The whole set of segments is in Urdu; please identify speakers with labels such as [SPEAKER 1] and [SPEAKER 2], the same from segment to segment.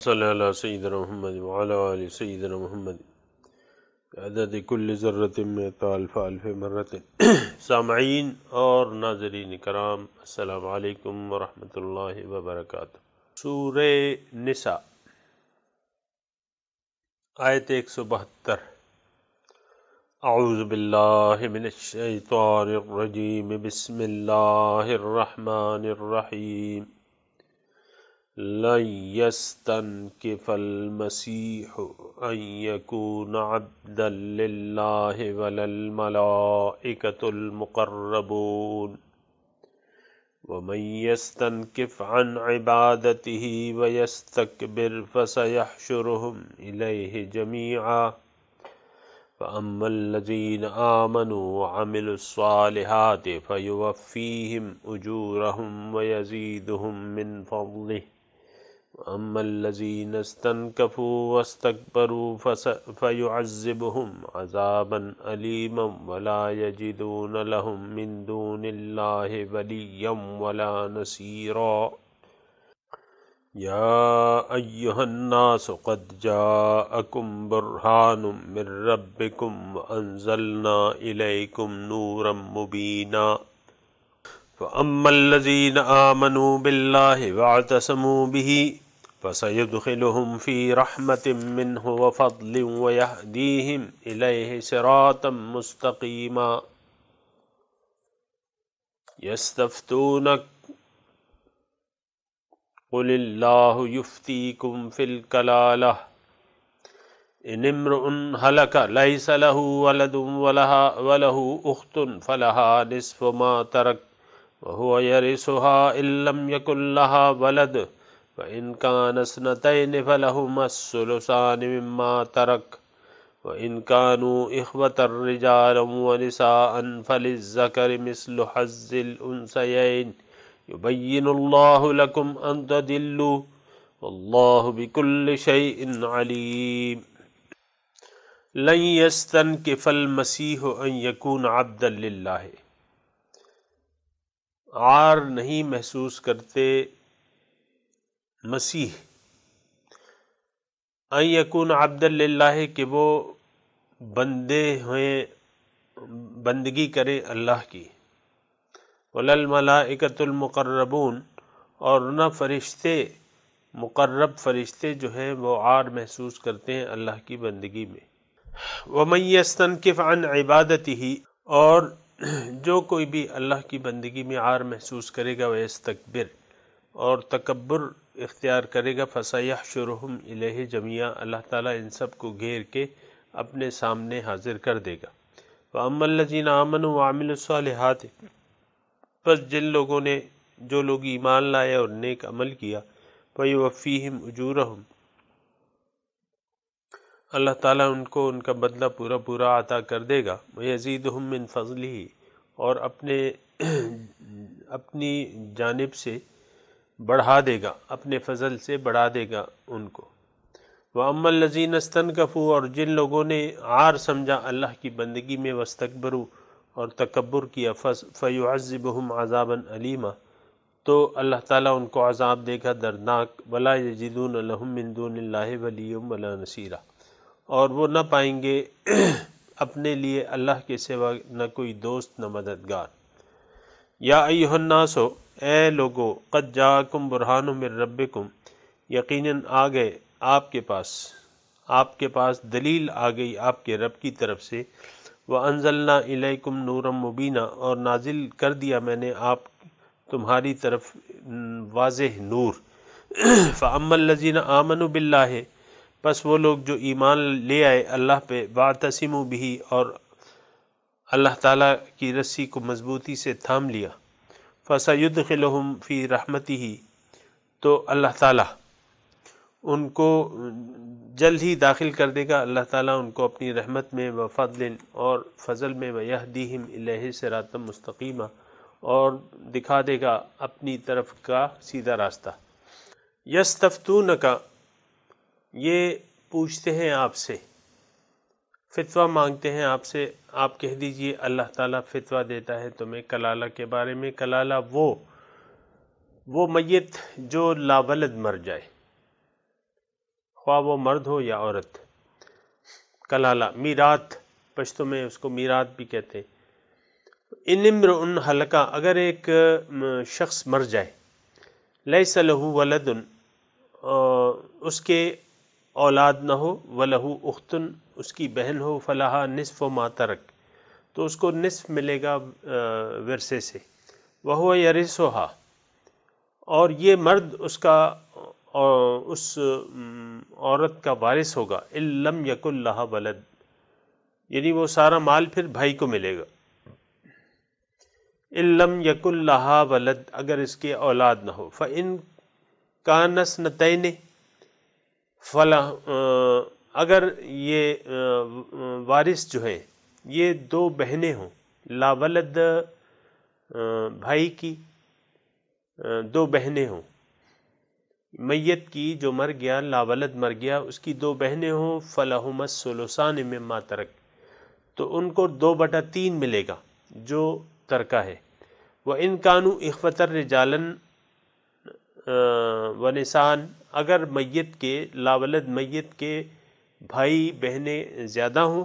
[SPEAKER 1] صلی اللہ سیدنا محمد وعلی آل سیدنا محمد عدد کل ذرۃ مئۃ الف الف مرۃ۔ سامعین اور ناظرین کرام، السلام علیکم ورحمۃ اللہ وبرکاتہ۔ سورہ نساء آیت 172۔ اعوذ باللہ من الشیطان الرجیم، بسم اللہ الرحمن الرحیم۔ لن يستنكف المسيح أن يكون عبدا لله ولا الملائكة المقربون ومن يستنكف عن عبادته ويستكبر فسيحشرهم إليه جميعا فأما الذين آمنوا وعملوا الصالحات فيوفيهم أجورهم ويزيدهم من فضله وأما الذين استنكفوا واستكبروا فيعذبهم عذابا أليما ولا يجدون لهم من دون الله وليا ولا نصيرا۔ يا أيها الناس قد جاءكم برهان من ربكم وأنزلنا إليكم نورا مبينا فأما الذين آمنوا بالله واعتصموا به فسيدخلهم في رحمة منه وفضل ويهديهم إليه صراطا مستقيما۔ يستفتونك قل الله يفتيكم في الكلالة إن امرؤ هلك ليس له ولد وله أخت فلها نصف ما ترك وهو يرثها إن لم يكن لها ولد وإن كان اثنتين فلهما الثلثان مما ترك وإن كانوا إخوة رجالا ونساء فللذكر مثل حظ الأنثيين يبين الله لكم أن تضلوا والله بكل شيء عليم۔ لن يستنكف المسيح أن يكون عبدا لله، عار نہیں محسوس کرتے مسیح ان یکون عبدا للہ کہ وہ بندے ہوئیں، بندگی کریں اللہ کی، ولا الملائکۃ المقربون اور نہ فرشتے، مقرب فرشتے جو ہیں وہ عار محسوس کرتے ہیں اللہ کی بندگی میں۔ ومن یستنکف عن عبادتہ، اور جو کوئی بھی اللہ کی بندگی میں عار محسوس کرے گا، ویستکبر اور تکبر اختیار کرے گا، فسیحشرہم الیہ جمیعا، اللہ تعالیٰ ان سب کو گھیر کے اپنے سامنے حاضر کر دے گا۔ وَأَمَّا الَّذِينَ آمَنُوا وَعَمِلُوا الصَّالِحَاتِ، پس جن لوگوں نے، جو لوگ ایمان لائے اور نیک عمل کیا، فَيُوَفِّيهِمْ أُجُورَهُمْ، اللہ تعالیٰ ان کو ان کا بدلہ پورا پورا عطا کر دے گا، وَيَزِيدُهُم مِّن فَضْلِهِ، اور اپنی جانب سے بڑھا دے گا، اپنے فضل سے بڑھا دے گا ان کو۔ وَأَمَّا الَّذِينَ اسْتَنكَفُوا، اور جن لوگوں نے عار سمجھا اللہ کی بندگی میں، وَاسْتَكْبَرُوا اور تکبر کیا، فَيُعَذِّبُهُمْ عَذَابًا أَلِيمًا، تو اللہ تعالیٰ ان کو عذاب دے گا دردناک، وَلَا يَجِدُونَ لَهُم مِّن دُونِ اللَّهِ وَلِيًّا وَلَا نَصِيرًا، اور وہ نہ پائیں گے اپنے لیے اللہ کے سوا نہ کوئی دوست نہ مددگار۔ یا ایھا الناس، اے لوگو، قد جاءکم برہان من ربکم، یقیناً آ گئے آپ کے پاس دلیل آ گئی آپ کے رب کی طرف سے، وانزلنا الیکم نورا مبینا، اور نازل کر دیا میں نے آپ تمہاری طرف واضح نور۔ فاما الذین آمنوا باللہ، پس وہ لوگ جو ایمان لے آئے اللہ پہ، واعتصموا بہ، اور اللہ تعالیٰ کی رسی کو مضبوطی سے تھام لیا، فَسَيُدْخِلُهُمْ فِي رَحْمَتِهِ، تو اللہ تعالیٰ ان کو جلد ہی داخل کر دے گا، اللہ تعالیٰ ان کو اپنی رحمت میں، وفضل اور فضل میں، وَيَهْدِيهِمْ إِلَيْهِ صِرَاطًا مُسْتَقِيمًا، اور دکھا دے گا اپنی طرف کا سیدھا راستہ۔ یستفتونک، یہ پوچھتے ہیں آپ سے، فتویٰ مانگتے ہیں آپ سے، آپ کہہ دیجئے اللہ تعالیٰ فتویٰ دیتا ہے تمہیں کلالہ کے بارے میں۔ کلالہ وہ میت جو لاولد مر جائے، خواہ وہ مرد ہو یا عورت۔ کلالہ میرات، پشتو میں اس کو میرات بھی کہتے ہیں۔ ان امرؤ ہلکا، اگر ایک شخص مر جائے، لیس لہ ولد، اس کے اولاد نہ ہو، ولہ اختن، اس کی بہن ہو، فلہا نصف ما ترک، تو اس کو نصف ملے گا ورثے سے، وہو یرثھا، اور یہ مرد اس کا اس عورت کا وارث ہوگا، ان لم یکن لہا ولد، یعنی وہ سارا مال پھر بھائی کو ملے گا۔ ان لم یکن لہا ولد، اگر اس کے اولاد نہ ہو، فإن کانت اثنتین، اگر یہ وارث جو ہے یہ دو بہنیں ہوں، لا ولد، بھائی کی دو بہنیں ہوں، میت کی جو مر گیا، لا ولد مر گیا، اس کی دو بہنیں ہوں، فلہما الثلثان مما ترک، تو ان کو 2/3 ملے گا جو ترکہ ہے۔ وَإِن كَانُوا إِخْوَةً رِجَالًا وَنِسَاءً، اگر میت کے لاولد میت کے بھائی بہنیں زیادہ ہوں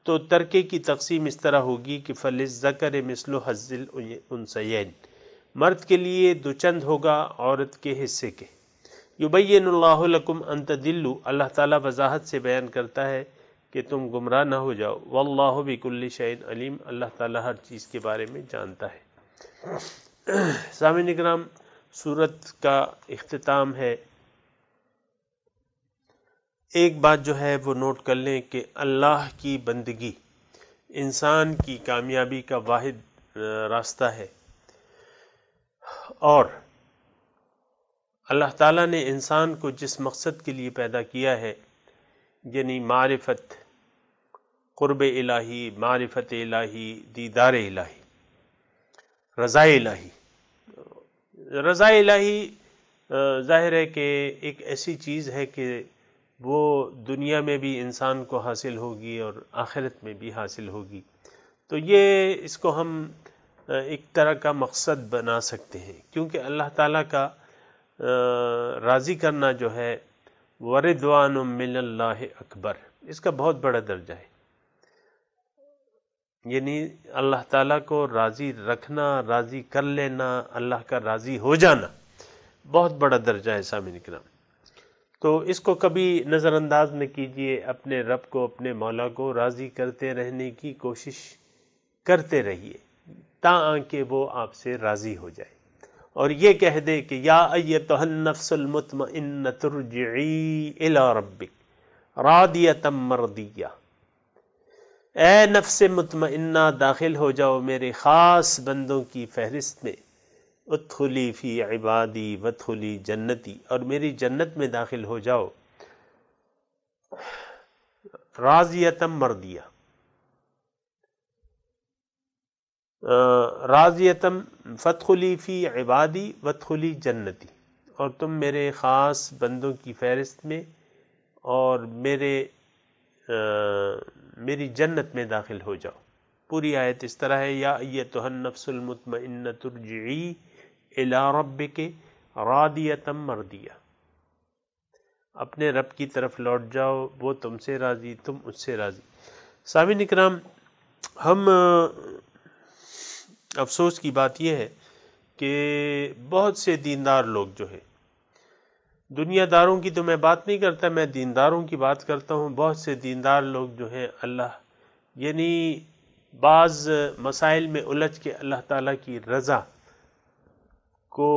[SPEAKER 1] تو ترکے کی تقسیم اس طرح ہوگی کہ فَلِلذَّكَرِ مِثْلُ حَظِّ الْأُنثَيَيْنِ، مرد کے لیے 2 چند ہوگا عورت کے حصے کے۔ یبین اللہ لکم ان تضلوا، اللہ تعالیٰ وضاحت سے بیان کرتا ہے کہ تم گمراہ نہ ہو جاؤ، واللہ بکل شیء علیم، اللہ تعالیٰ ہر چیز کے بارے میں جانتا ہے۔ سامعین اکرام، سورت کا اختتام ہے۔ ایک بات جو ہے وہ نوٹ کر لیں کہ اللہ کی بندگی انسان کی کامیابی کا واحد راستہ ہے، اور اللہ تعالیٰ نے انسان کو جس مقصد کے لیے پیدا کیا ہے، یعنی معرفت، قرب الہی، معرفت الہی، دیدار الہی، رضا الہی۔ رضا الہی ظاہر ہے کہ ایک ایسی چیز ہے کہ وہ دنیا میں بھی انسان کو حاصل ہوگی اور آخرت میں بھی حاصل ہوگی، تو یہ اس کو ہم ایک طرح کا مقصد بنا سکتے ہیں، کیونکہ اللہ تعالیٰ کا راضی کرنا جو ہے، وَرِضْوَانٌ مِّنَ اللَّهِ اکبر، اس کا بہت بڑا درجہ ہے، یعنی اللہ تعالیٰ کو راضی رکھنا، راضی کر لینا، اللہ کا راضی ہو جانا بہت بڑا درجہ ہے سامعین کرام۔ تو اس کو کبھی نظر انداز نہ کیجیے، اپنے رب کو، اپنے مولا کو راضی کرتے رہنے کی کوشش کرتے رہیے تاکہ وہ آپ سے راضی ہو جائے، اور یہ کہہ دے کہ یا ایتھا النفس المطمئنۃ ارجعی الی ربک راضیۃ مرضیہ، اے نفس مطمئنہ داخل ہو جاؤ میرے خاص بندوں کی فہرست میں، ادخلی فی عبادی وادخلی جنتی، اور میری جنت میں داخل ہو جاؤ، راضیۃ مرضیہ، راضیۃ فادخلی فی عبادی وادخلی جنتی، اور تم میرے خاص بندوں کی فہرست میں اور میری جنت میں داخل ہو جاؤ۔ پوری آیت اس طرح ہے، یا ایتھا النفس المطمئنۃ ارجعی الی ربک راضیۃ مرضیہ، اپنے رب کی طرف لوٹ جاؤ، وہ تم سے راضی، تم اس سے راضی۔ سامعین اکرام، ہم افسوس کی بات یہ ہے کہ بہت سے دیندار لوگ جو ہیں، دنیا داروں کی تو میں بات نہیں کرتا، میں دینداروں کی بات کرتا ہوں، بہت سے دیندار لوگ جو ہیں یعنی بعض مسائل میں الجھ کے اللہ تعالیٰ کی رضا کو،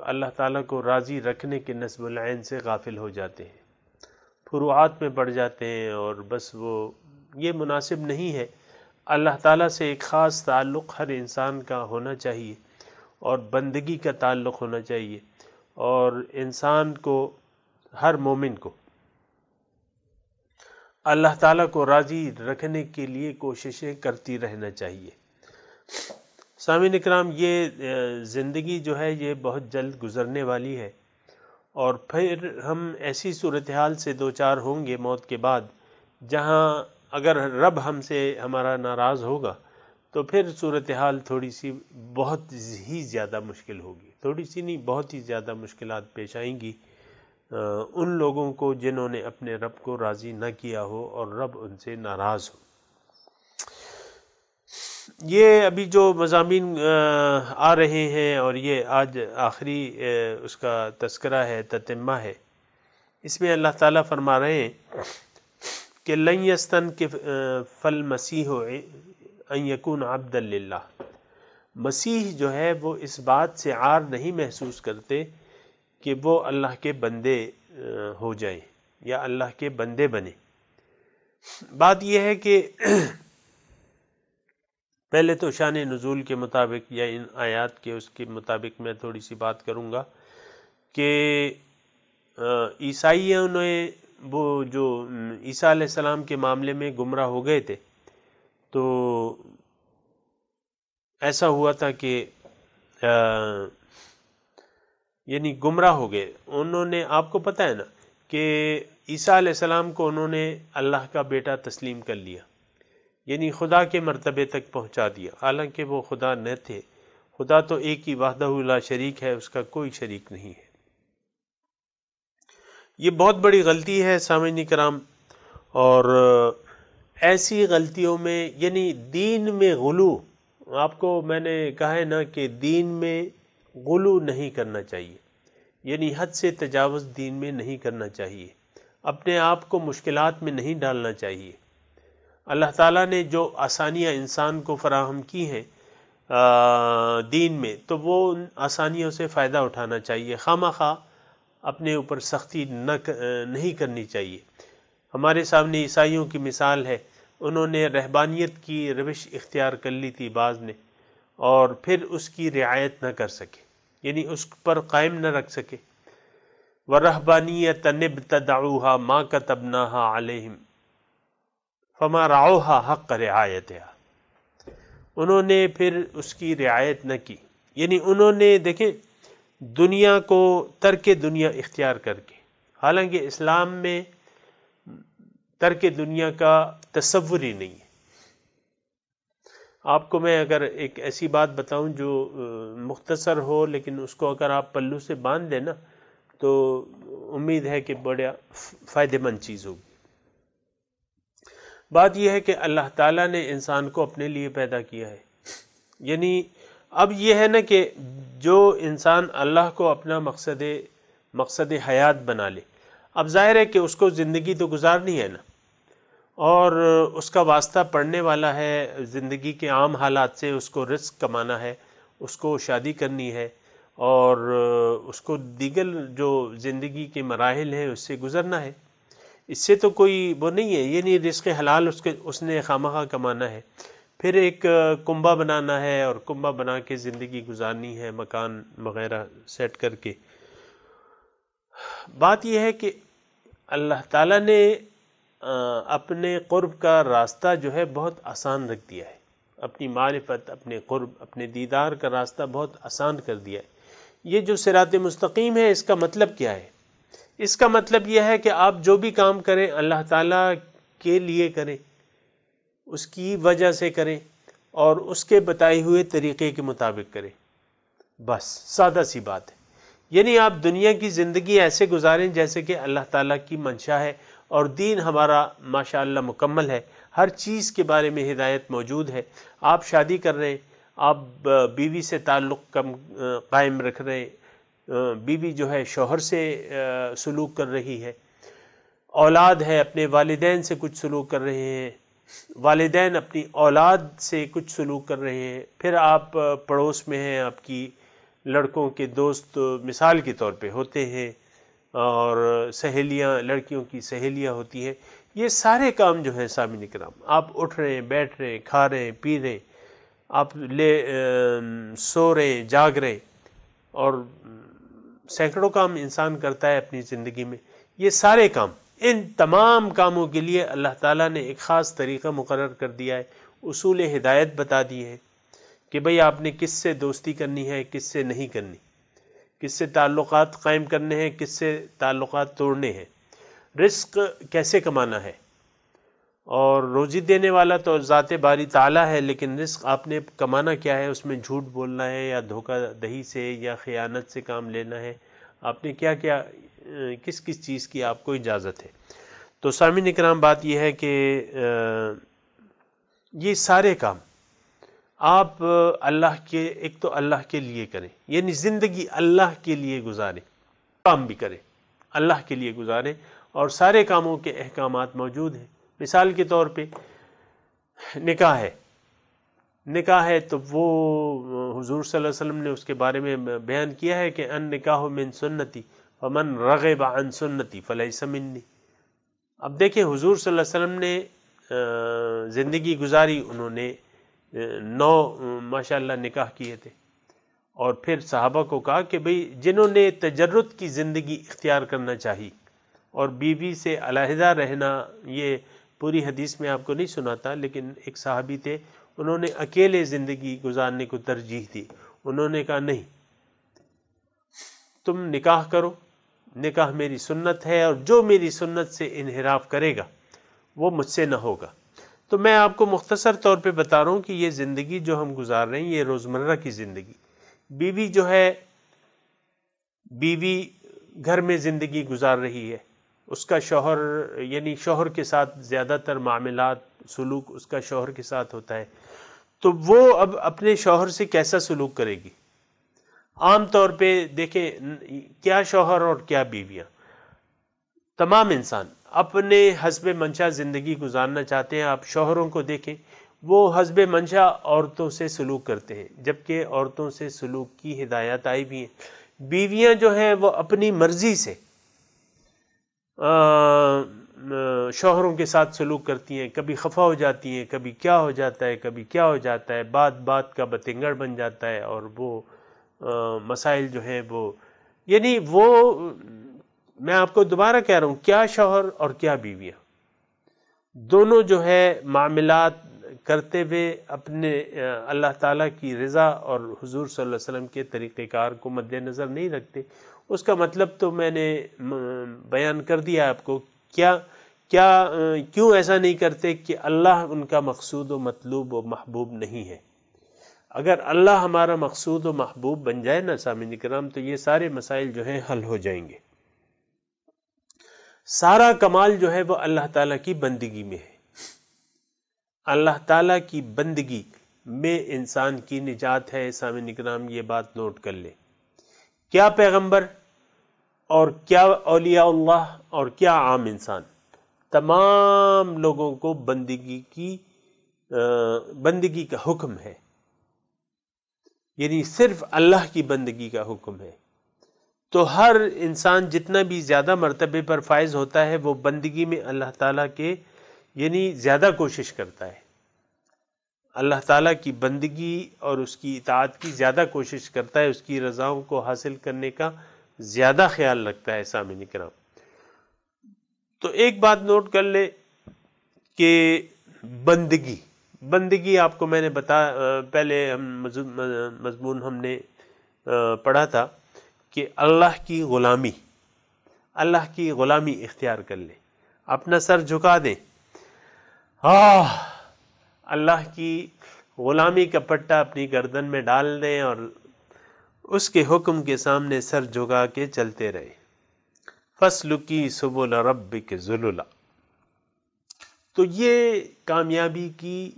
[SPEAKER 1] اللہ تعالیٰ کو راضی رکھنے کے نصب العین سے غافل ہو جاتے ہیں، فروعات میں بڑھ جاتے ہیں، اور بس وہ یہ مناسب نہیں ہے۔ اللہ تعالیٰ سے ایک خاص تعلق ہر انسان کا ہونا چاہیے، اور بندگی کا تعلق ہونا چاہیے، اور انسان کو، ہر مومن کو اللہ تعالیٰ کو راضی رکھنے کے لیے کوششیں کرتی رہنا چاہیے۔ سامعین اکرام، یہ زندگی جو ہے یہ بہت جلد گزرنے والی ہے، اور پھر ہم ایسی صورتحال سے دوچار ہوں گے موت کے بعد جہاں اگر رب ہم سے ہمارا ناراض ہوگا تو پھر صورتحال تھوڑی سی بہت ہی زیادہ مشکل ہوگی، تھوڑی سی نہیں، بہت ہی زیادہ مشکلات پیش آئیں گی۔ ان لوگوں کو جنہوں نے اپنے رب کو راضی نہ کیا ہو اور رب ان سے ناراض ہو۔ یہ ابھی جو مضامین آ رہے ہیں اور یہ آج آخری اس کا تذکرہ ہے، تتمہ ہے، اس میں اللہ تعالیٰ فرما رہے ہیں کہ لن یستنکف فالمسیح ان یکون عبدا للہ، مسیح جو ہے وہ اس بات سے عار نہیں محسوس کرتے کہ وہ اللہ کے بندے ہو جائیں یا اللہ کے بندے بنے۔ بات یہ ہے کہ پہلے تو شان نزول کے مطابق یا ان آیات کے اس کے مطابق میں تھوڑی سی بات کروں گا کہ عیسائیوں نے وہ جو عیسیٰ علیہ السلام کے معاملے میں گمراہ ہو گئے تھے، تو ایسا ہوا تھا کہ یعنی گمراہ ہو گئے انہوں نے، آپ کو پتہ ہے نا کہ عیسیٰ علیہ السلام کو انہوں نے اللہ کا بیٹا تسلیم کر لیا، یعنی خدا کے مرتبے تک پہنچا دیا، حالانکہ وہ خدا نہ تھے۔ خدا تو ایک ہی وحدہ لا شریک ہے، اس کا کوئی شریک نہیں ہے۔ یہ بہت بڑی غلطی ہے سامعین کرام، اور ایسی غلطیوں میں یعنی دین میں غلو، آپ کو میں نے کہا ہے نا کہ دین میں غلو نہیں کرنا چاہیے، یعنی حد سے تجاوز دین میں نہیں کرنا چاہیے، اپنے آپ کو مشکلات میں نہیں ڈالنا چاہیے۔ اللہ تعالیٰ نے جو آسانیاں انسان کو فراہم کی ہیں دین میں، تو وہ ان آسانیوں سے فائدہ اٹھانا چاہیے، خواہ اپنے اوپر سختی نہیں کرنی چاہیے۔ ہمارے سامنے عیسائیوں کی مثال ہے، انہوں نے رہبانیت کی روش اختیار کر لی تھی بعض نے، اور پھر اس کی رعایت نہ کر سکے، یعنی اس پر قائم نہ رکھ سکے۔ وَرَهْبَانِيَّةً ابْتَدَعُوهَا مَا كَتَبْنَاهَا عَلَيْهِمْ فَمَا رَعَوْهَا حَقَّ رِعَایَتِهَا، انہوں نے پھر اس کی رعایت نہ کی، یعنی انہوں نے دیکھیں دنیا کو ترک دنیا اختیار کر کے، حالانکہ اسلام میں ترک دنیا کا تصور ہی نہیں ہے۔ آپ کو میں اگر ایک ایسی بات بتاؤں جو مختصر ہو، لیکن اس کو اگر آپ پلو سے باندھ دیں نا تو امید ہے کہ بڑا فائدہ مند چیز ہوگی۔ بات یہ ہے کہ اللہ تعالیٰ نے انسان کو اپنے لیے پیدا کیا ہے، یعنی اب یہ ہے نا کہ جو انسان اللہ کو اپنا مقصد حیات بنا لے، اب ظاہر ہے کہ اس کو زندگی تو گزارنی ہے نا، اور اس کا واسطہ پڑنے والا ہے زندگی کے عام حالات سے، اس کو رزق کمانا ہے، اس کو شادی کرنی ہے، اور اس کو دیگر جو زندگی کے مراحل ہیں اس سے گزرنا ہے۔ اس سے تو کوئی وہ نہیں ہے، یعنی رزق حلال اس نے خواہ کمانا ہے، پھر ایک کنبہ بنانا ہے اور کنبہ بنا کے زندگی گزارنی ہے، مکان وغیرہ سیٹ کر کے۔ بات یہ ہے کہ اللہ تعالیٰ نے اپنے قرب کا راستہ جو ہے بہت آسان رکھ دیا ہے، اپنی معرفت، اپنے قرب، اپنے دیدار کا راستہ بہت آسان کر دیا ہے۔ یہ جو صراط مستقیم ہے، اس کا مطلب کیا ہے؟ اس کا مطلب یہ ہے کہ آپ جو بھی کام کریں اللہ تعالیٰ کے لیے کریں، اس کی وجہ سے کریں، اور اس کے بتائے ہوئے طریقے کے مطابق کریں، بس سادہ سی بات ہے۔ یعنی آپ دنیا کی زندگی ایسے گزاریں جیسے کہ اللہ تعالیٰ کی منشا ہے، اور دین ہمارا ماشاءاللہ مکمل ہے، ہر چیز کے بارے میں ہدایت موجود ہے۔ آپ شادی کر رہے ہیں، آپ بیوی سے تعلق قائم رکھ رہے ہیں، بیوی جو ہے شوہر سے سلوک کر رہی ہے، اولاد ہے اپنے والدین سے کچھ سلوک کر رہے ہیں، والدین اپنی اولاد سے کچھ سلوک کر رہے ہیں، پھر آپ پڑوس میں ہیں، آپ کی لڑکوں کے دوست مثال کے طور پہ ہوتے ہیں، اور سہیلیاں، لڑکیوں کی سہیلیاں ہوتی ہیں۔ یہ سارے کام جو ہیں سامعین کرام، آپ اٹھ رہے ہیں، بیٹھ رہے ہیں، کھا رہے ہیں، پی رہے ہیں، آپ سو رہے ہیں، جاگ رہے ہیں، اور سینکڑوں کام انسان کرتا ہے اپنی زندگی میں۔ یہ سارے کام، ان تمام کاموں کے لیے اللہ تعالیٰ نے ایک خاص طریقہ مقرر کر دیا ہے، اصول ہدایت بتا دی ہے کہ بھئی آپ نے کس سے دوستی کرنی ہے، کس سے نہیں کرنی، کس سے تعلقات قائم کرنے ہیں، کس سے تعلقات توڑنے ہیں، رزق کیسے کمانا ہے۔ اور روزی دینے والا تو ذات باری تعالیٰ ہے، لیکن رزق آپ نے کمانا کیا ہے، اس میں جھوٹ بولنا ہے یا دھوکہ دہی سے یا خیانت سے کام لینا ہے، آپ نے کیا کیا کس کس چیز کی آپ کو اجازت ہے۔ تو سامعین اکرام بات یہ ہے کہ یہ سارے کام آپ اللہ کے، ایک تو اللہ کے لیے کریں، یعنی زندگی اللہ کے لیے گزاریں، کام بھی کریں اللہ کے لیے گزاریں، اور سارے کاموں کے احکامات موجود ہیں۔ مثال کے طور پہ نکاح ہے تو وہ حضور صلی اللہ علیہ وسلم نے اس کے بارے میں بیان کیا ہے کہ ان نکاح من سنتی فمن رغب عن سنتی فلیس منی۔ اب دیکھیں حضور صلی اللہ علیہ وسلم نے زندگی گزاری، انہوں نے 9 ماشاءاللہ نکاح کیے تھے، اور پھر صحابہ کو کہا کہ بھئی جنہوں نے تجرد کی زندگی اختیار کرنا چاہی اور بیوی سے علیحدہ رہنا، یہ پوری حدیث میں آپ کو نہیں سناتا، لیکن ایک صحابی تھے، انہوں نے اکیلے زندگی گزارنے کو ترجیح دی۔ انہوں نے کہا نہیں، تم نکاح کرو، نکاح میری سنت ہے، اور جو میری سنت سے انحراف کرے گا وہ مجھ سے نہ ہوگا۔ تو میں آپ کو مختصر طور پہ بتا رہا ہوں کہ یہ زندگی جو ہم گزار رہے ہیں، یہ روزمرہ کی زندگی، بیوی جو ہے، بیوی گھر میں زندگی گزار رہی ہے، اس کا شوہر، یعنی شوہر کے ساتھ زیادہ تر معاملات، سلوک اس کا شوہر کے ساتھ ہوتا ہے، تو وہ اب اپنے شوہر سے کیسا سلوک کرے گی؟ عام طور پہ دیکھیں، کیا شوہر اور کیا بیویاں، تمام انسان اپنے حسب منشا زندگی گزارنا چاہتے ہیں۔ آپ شوہروں کو دیکھیں، وہ حسب منشا عورتوں سے سلوک کرتے ہیں، جبکہ عورتوں سے سلوک کی ہدایات آئی بھی ہیں۔ بیویاں جو ہیں وہ اپنی مرضی سے شوہروں کے ساتھ سلوک کرتی ہیں، کبھی خفا ہو جاتی ہیں، کبھی کیا ہو جاتا ہے، کبھی کیا ہو جاتا ہے، بات بات کا بتنگڑ بن جاتا ہے، اور وہ مسائل جو ہیں وہ، یعنی وہ، میں آپ کو دوبارہ کہہ رہا ہوں، کیا شوہر اور کیا بیویاں، دونوں جو ہے معاملات کرتے ہوئے اپنے اللہ تعالیٰ کی رضا اور حضور صلی اللہ علیہ وسلم کے طریقہ کار کو مد نظر نہیں رکھتے۔ اس کا مطلب تو میں نے بیان کر دیا آپ کو، کیوں ایسا نہیں کرتے کہ اللہ ان کا مقصود و مطلوب و محبوب نہیں ہے۔ اگر اللہ ہمارا مقصود و محبوب بن جائے نا سامعین کرام، تو یہ سارے مسائل جو ہیں حل ہو جائیں گے۔ سارا کمال جو ہے وہ اللہ تعالیٰ کی بندگی میں ہے، اللہ تعالیٰ کی بندگی میں انسان کی نجات ہے۔ سامعین کرام یہ بات نوٹ کر لیں، کیا پیغمبر اور کیا اولیاء اللہ اور کیا عام انسان، تمام لوگوں کو بندگی کا حکم ہے، یعنی صرف اللہ کی بندگی کا حکم ہے۔ تو ہر انسان جتنا بھی زیادہ مرتبے پر فائز ہوتا ہے، وہ بندگی میں اللہ تعالیٰ کے، یعنی زیادہ کوشش کرتا ہے، اللہ تعالیٰ کی بندگی اور اس کی اطاعت کی زیادہ کوشش کرتا ہے، اس کی رضاؤں کو حاصل کرنے کا زیادہ خیال رکھتا ہے۔ سامعین کرام، تو ایک بات نوٹ کر لے کہ بندگی آپ کو میں نے پہلے مضمون ہم نے پڑھا تھا کہ اللہ کی غلامی اختیار کر لیں، اپنا سر جھکا دیں، اللہ کی غلامی کا پٹا اپنی گردن میں ڈال دیں اور اس کے حکم کے سامنے سر جھکا کے چلتے رہے۔ فَاسْلُكِي سُبُلَ رَبِّكِ ذُلُلًا، تو یہ کامیابی کی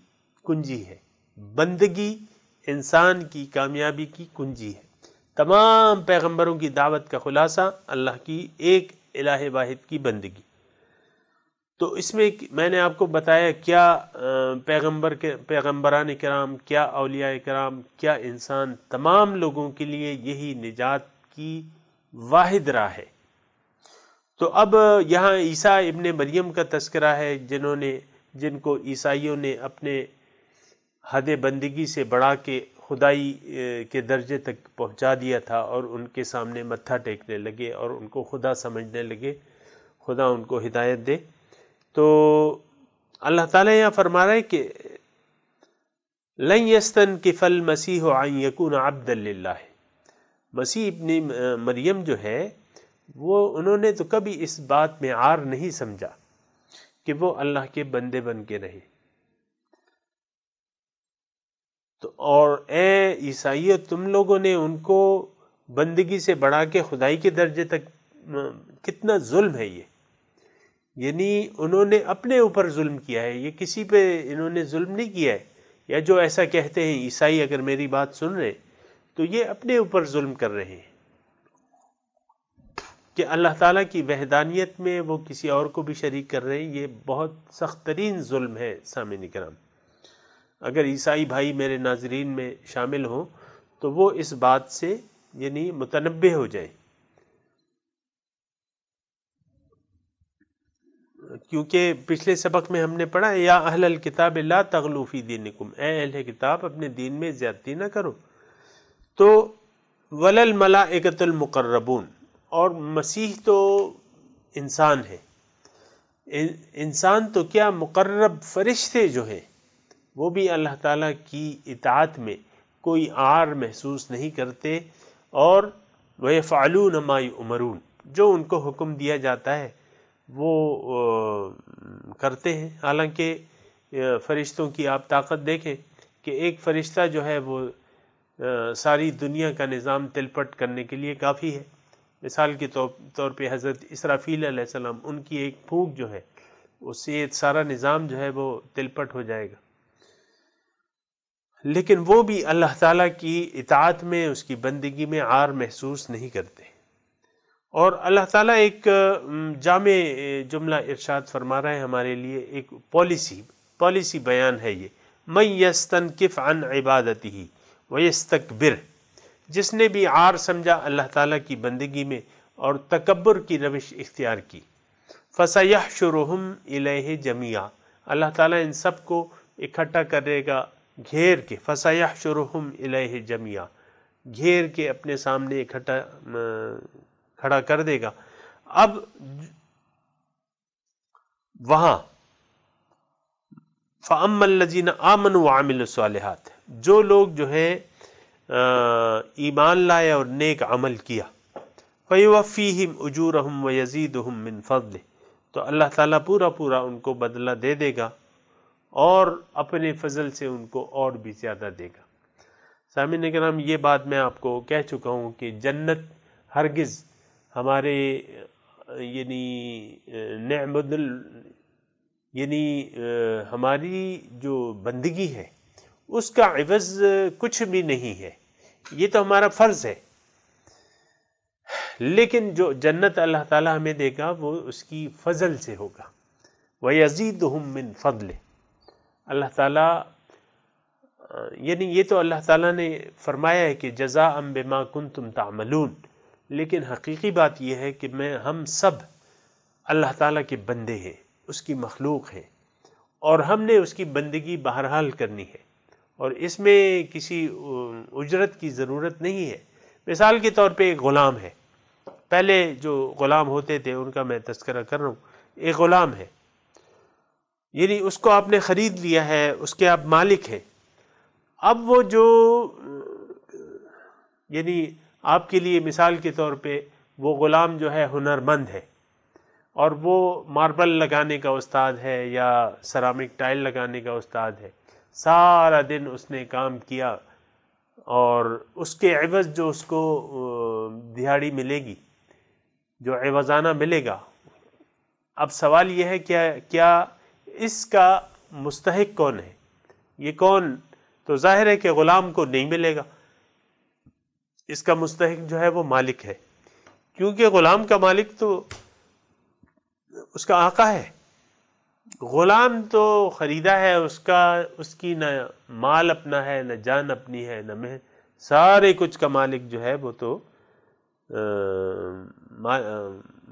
[SPEAKER 1] کنجی ہے، بندگی انسان کی کامیابی کی کنجی ہے۔ تمام پیغمبروں کی دعوت کا خلاصہ اللہ کی ایک الہ واحد کی بندگی۔ تو اس میں میں نے آپ کو بتایا کیا پیغمبران کرام، کیا اولیاء کرام، کیا انسان، تمام لوگوں کے لیے یہی نجات کی واحد راہ ہے۔ تو اب یہاں عیسیٰ ابن مریم کا تذکرہ ہے، جن کو عیسائیوں نے اپنے حد بندگی سے بڑھا کے خدائی کے درجے تک پہنچا دیا تھا، اور ان کے سامنے متھا ٹیکنے لگے اور ان کو خدا سمجھنے لگے۔ خدا ان کو ہدایت دے۔ تو اللہ تعالیٰ یہاں فرما رہا ہے کہ لن یستنکف المسیح ان یکون عبدا للہ، مسیح ابن مریم جو ہے وہ، انہوں نے تو کبھی اس بات میں عار نہیں سمجھا کہ وہ اللہ کے بندے بن کے رہے۔ تو اور اے عیسائیت، تم لوگوں نے ان کو بندگی سے بڑھا کے خدائی کے درجے تک کتنا ظلم ہے یہ، یعنی انہوں نے اپنے اوپر ظلم کیا ہے، یہ کسی پہ انہوں نے ظلم نہیں کیا ہے۔ یا جو ایسا کہتے ہیں عیسائی اگر میری بات سن رہے تو یہ اپنے اوپر ظلم کر رہے ہیں کہ اللہ تعالیٰ کی وحدانیت میں وہ کسی اور کو بھی شریک کر رہے ہیں۔ یہ بہت سخت ترین ظلم ہے سامعین کرام۔ اگر عیسائی بھائی میرے ناظرین میں شامل ہوں تو وہ اس بات سے یعنی متنبہ ہو جائیں، کیونکہ پچھلے سبق میں ہم نے پڑھا یا اہل الکتاب لا تغلوا فی دینکم، اے اہل کتاب اپنے دین میں زیادتی نہ کرو۔ تو ولل ملائکۃ المقربون، اور مسیح تو انسان ہے، انسان تو کیا مقرب فرشتے جو ہیں وہ بھی اللہ تعالیٰ کی اطاعت میں کوئی عار محسوس نہیں کرتے، اور وَيَفْعَلُونَ مَا يُؤْمَرُونَ، جو ان کو حکم دیا جاتا ہے وہ کرتے ہیں۔ حالانکہ فرشتوں کی آپ طاقت دیکھیں کہ ایک فرشتہ جو ہے وہ ساری دنیا کا نظام تل پٹ کرنے کے لیے کافی ہے۔ مثال کے طور پہ حضرت اسرافیل علیہ السلام، ان کی ایک پھونک جو ہے اس سے سارا نظام جو ہے وہ تل پٹ ہو جائے گا، لیکن وہ بھی اللہ تعالیٰ کی اطاعت میں، اس کی بندگی میں عار محسوس نہیں کرتے۔ اور اللہ تعالیٰ ایک جامع جملہ ارشاد فرما رہا ہے ہمارے لیے، ایک پالیسی بیان ہے یہ، مَن يَسْتَنْكِفْ عَنْ عِبَادَتِهِ وَيَسْتَكْبِرْ، جس نے بھی عار سمجھا اللہ تعالیٰ کی بندگی میں اور تکبر کی روش اختیار کی، فَسَيَحْشُرُهُمْ إِلَيْهِ جَمِيعًا، اللہ تعالیٰ ان سب کو اکٹھا کرے گا گھیر کے، فَسَيَحْشُرُهُمْ إِلَيْهِ جَمِيعًا، گھیر کے اپنے سامنے کھڑا کر دے گا۔ اب وہاں فَأَمَّا الَّذِينَ آمَنُوا وَعَمِلُوا الصَّالِحَاتِ، جو لوگ جو ہیں ایمان لائے اور نیک عمل کیا، فَيُوَفِّيهِمْ أُجُورَهُمْ وَيَزِيدُهُمْ مِنْ فَضْلِهِ، تو اللہ تعالیٰ پورا ان کو بدلہ دے دے گا اور اپنے فضل سے ان کو اور بھی زیادہ دے گا۔ سامعین کرام، یہ بات میں آپ کو کہہ چکا ہوں کہ جنت ہرگز ہمارے ہماری جو بندگی ہے اس کا عوض کچھ بھی نہیں ہے، یہ تو ہمارا فرض ہے، لیکن جو جنت اللہ تعالیٰ ہمیں دے گا وہ اس کی فضل سے ہوگا۔ وَيَزِيدُهُم مِّن فَضْلِهِ، اللہ تعالیٰ یعنی یہ تو اللہ تعالیٰ نے فرمایا ہے کہ جزاء بما کنتم تعملون، لیکن حقیقی بات یہ ہے کہ ہم سب اللہ تعالیٰ کے بندے ہیں، اس کی مخلوق ہیں، اور ہم نے اس کی بندگی بہرحال کرنی ہے، اور اس میں کسی اجرت کی ضرورت نہیں ہے۔ مثال کے طور پہ ایک غلام ہے، پہلے جو غلام ہوتے تھے ان کا میں تذکرہ کر رہا ہوں، ایک غلام ہے، یعنی اس کو آپ نے خرید لیا ہے، اس کے آپ مالک ہیں۔ اب وہ جو یعنی آپ کے لیے مثال کے طور پہ وہ غلام جو ہے ہنرمند ہے، اور وہ ماربل لگانے کا استاد ہے یا سیرامک ٹائل لگانے کا استاد ہے، سارا دن اس نے کام کیا اور اس کے عوض جو اس کو دہاڑی ملے گی، جو عوضانہ ملے گا، اب سوال یہ ہے کیا اس کا مستحق کون ہے؟ یہ کون؟ تو ظاہر ہے کہ غلام کو نہیں ملے گا، اس کا مستحق جو ہے وہ مالک ہے، کیونکہ غلام کا مالک تو اس کا آقا ہے، غلام تو خریدا ہے، اس کی نہ مال اپنا ہے، نہ جان اپنی ہے، نہ مہر، سارے کچھ کا مالک جو ہے وہ تو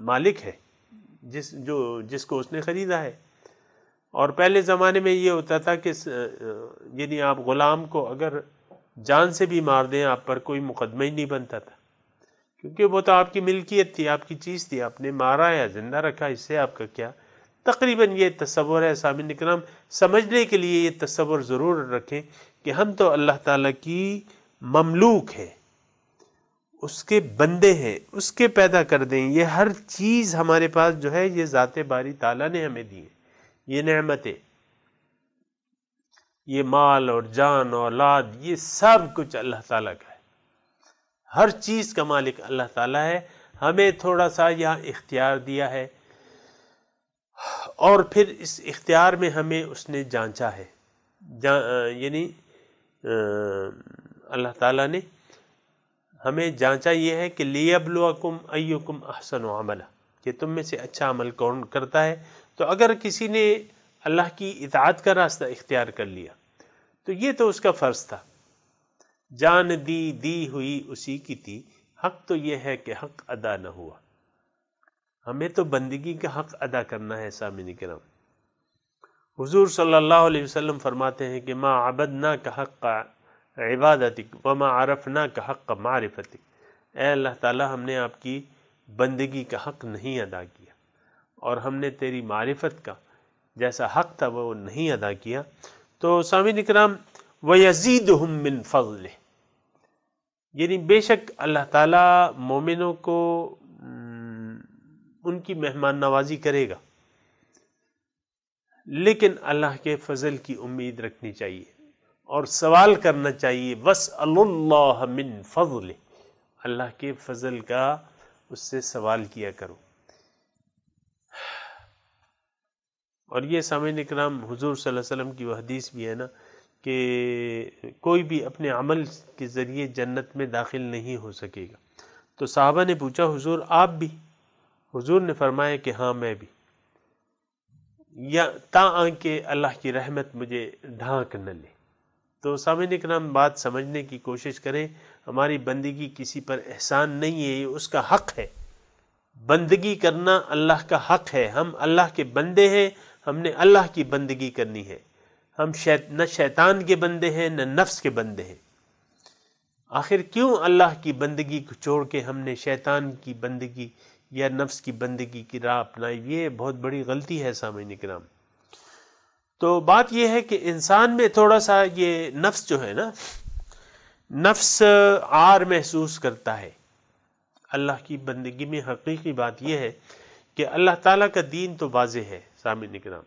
[SPEAKER 1] مالک ہے جس کو اس نے خریدا ہے۔ اور پہلے زمانے میں یہ ہوتا تھا کہ یعنی آپ غلام کو اگر جان سے بھی مار دیں آپ پر کوئی مقدمہ ہی نہیں بنتا تھا، کیونکہ وہ تو آپ کی ملکیت تھی، آپ کی چیز تھی، آپ نے مارا یا زندہ رکھا، اس سے آپ کا کیا؟ تقریباً یہ تصور ہے۔ سامعین کرام، سمجھنے کے لیے یہ تصور ضرور رکھیں کہ ہم تو اللہ تعالیٰ کی مملوک ہیں، اس کے بندے ہیں، اس کے پیدا کر دیں، یہ ہر چیز ہمارے پاس جو ہے یہ ذات باری تعالیٰ نے ہمیں دی ہے، یہ نعمتیں، یہ مال اور جان اور اولاد، یہ سب کچھ اللہ تعالیٰ کا ہے، ہر چیز کا مالک اللہ تعالیٰ ہے۔ ہمیں تھوڑا سا یہاں اختیار دیا ہے، اور پھر اس اختیار میں ہمیں اس نے جانچا ہے، یعنی اللہ تعالیٰ نے ہمیں جانچا یہ ہے کہ لیبلوکم ایکم احسن عملا، کہ تم میں سے اچھا عمل کون کرتا ہے۔ تو اگر کسی نے اللہ کی اطاعت کا راستہ اختیار کر لیا تو یہ تو اس کا فرض تھا، جان دی ہوئی اسی کی تھی، حق تو یہ ہے کہ حق ادا نہ ہوا، ہمیں تو بندگی کا حق ادا کرنا ہے۔ سامعین کرام، حضور صلی اللہ علیہ وسلم فرماتے ہیں کہ ما عبدناک حق عبادتک وما عرفناک حق معرفتک، اے اللہ تعالی ہم نے آپ کی بندگی کا حق نہیں ادا کیا، اور ہم نے تیری معرفت کا جیسا حق تھا وہ نہیں ادا کیا۔ تو سامعین کرام، وَيَزِيدُهُم مِّن فَضْلِهِ، یعنی بے شک اللہ تعالیٰ مومنوں کو ان کی مہمان نوازی کرے گا، لیکن اللہ کے فضل کی امید رکھنی چاہیے اور سوال کرنا چاہیے، وَاسْأَلُوا اللَّهَ مِن فَضْلِهِ، اللہ کے فضل کا اس سے سوال کیا کرو۔ اور یہ سامعین کرام حضور صلی اللہ علیہ وسلم کی وہ حدیث بھی ہے نا کہ کوئی بھی اپنے عمل کے ذریعے جنت میں داخل نہیں ہو سکے گا۔ تو صحابہ نے پوچھا حضور آپ بھی؟ حضور نے فرمایا کہ ہاں میں بھی، یا تاں کہ اللہ کی رحمت مجھے ڈھانک نہ لے۔ تو سامعین کرام بات سمجھنے کی کوشش کریں، ہماری بندگی کسی پر احسان نہیں ہے، یہ اس کا حق ہے۔ بندگی کرنا اللہ کا حق ہے، ہم اللہ کے بندے ہیں، ہم نے اللہ کی بندگی کرنی ہے، ہم نہ شیطان کے بندے ہیں نہ نفس کے بندے ہیں۔ آخر کیوں اللہ کی بندگی کو چھوڑ کے ہم نے شیطان کی بندگی یا نفس کی بندگی کی راہ اپنائی؟ یہ بہت بڑی غلطی ہے سامعین کرام۔ تو بات یہ ہے کہ انسان میں تھوڑا سا یہ نفس جو ہے نا، نفس عار محسوس کرتا ہے اللہ کی بندگی میں۔ حقیقی بات یہ ہے کہ اللہ تعالیٰ کا دین تو واضح ہے سامعین کرام،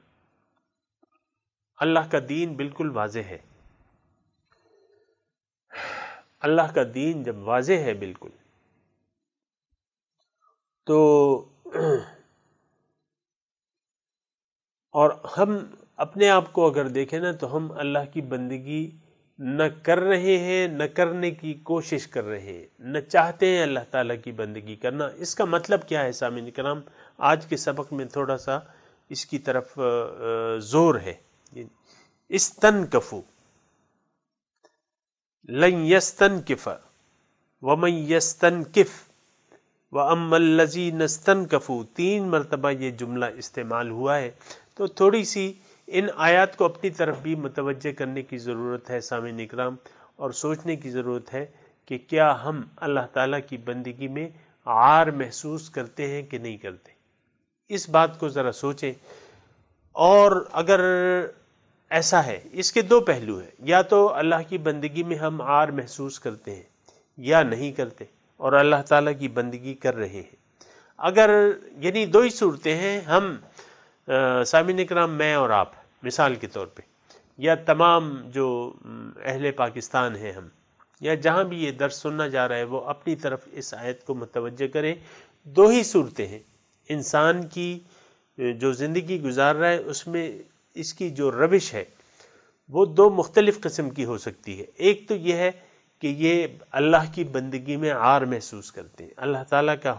[SPEAKER 1] اللہ کا دین بالکل واضح ہے۔ اللہ کا دین جب واضح ہے بالکل، تو اور ہم اپنے آپ کو اگر دیکھیں نا تو ہم اللہ کی بندگی نہ کر رہے ہیں، نہ کرنے کی کوشش کر رہے ہیں، نہ چاہتے ہیں اللہ تعالیٰ کی بندگی کرنا۔ اس کا مطلب کیا ہے سامعین کرام؟ آج کے سبق میں تھوڑا سا اس کی طرف زور ہے۔ استنکفوا لن یستنکف ومن یستنکف واما الذین استنکفوا، 3 مرتبہ یہ جملہ استعمال ہوا ہے۔ تو تھوڑی سی ان آیات کو اپنی طرف بھی متوجہ کرنے کی ضرورت ہے سامعین اکرام، اور سوچنے کی ضرورت ہے کہ کیا ہم اللہ تعالیٰ کی بندگی میں عار محسوس کرتے ہیں کہ نہیں کرتے۔ اس بات کو ذرا سوچیں، اور اگر ایسا ہے، اس کے 2 پہلو ہیں، یا تو اللہ کی بندگی میں ہم عار محسوس کرتے ہیں یا نہیں کرتے، اور اللہ تعالیٰ کی بندگی کر رہے ہیں۔ اگر یعنی 2 ہی صورتیں ہیں، ہم سامعین اکرام میں اور آپ مثال کے طور پہ، یا تمام جو اہل پاکستان ہیں ہم، یا جہاں بھی یہ درس سننا جا رہا ہے وہ اپنی طرف اس آیت کو متوجہ کریں۔ 2 ہی صورتیں ہیں، انسان کی جو زندگی گزار رہا ہے اس میں اس کی جو روش ہے وہ 2 مختلف قسم کی ہو سکتی ہے۔ ایک تو یہ ہے کہ یہ اللہ کی بندگی میں عار محسوس کرتے ہیں، اللہ تعالیٰ کا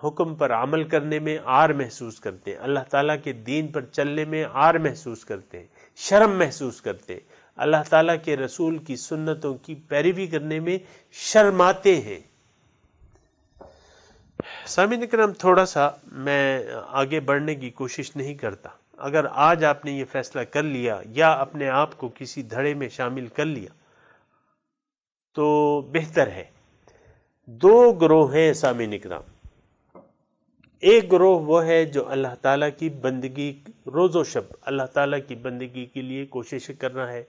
[SPEAKER 1] حکم پر عمل کرنے میں عار محسوس کرتے ہیں، اللہ تعالیٰ کے دین پر چلنے میں عار محسوس کرتے ہیں، شرم محسوس کرتے ہیں، اللہ تعالیٰ کے رسول کی سنتوں کی پیروی کرنے میں شرماتے ہیں۔ سامعین کرام، تھوڑا سا میں آگے بڑھنے کی کوشش نہیں کرتا۔ اگر آج آپ نے یہ فیصلہ کر لیا یا اپنے آپ کو کسی دھڑے میں شامل کر لیا تو بہتر ہے۔ 2 گروہ ہیں سامعین اکرام۔ ایک گروہ وہ ہے جو اللہ تعالیٰ کی بندگی روز و شب اللہ تعالیٰ کی بندگی کے لیے کوششیں کر رہا ہے،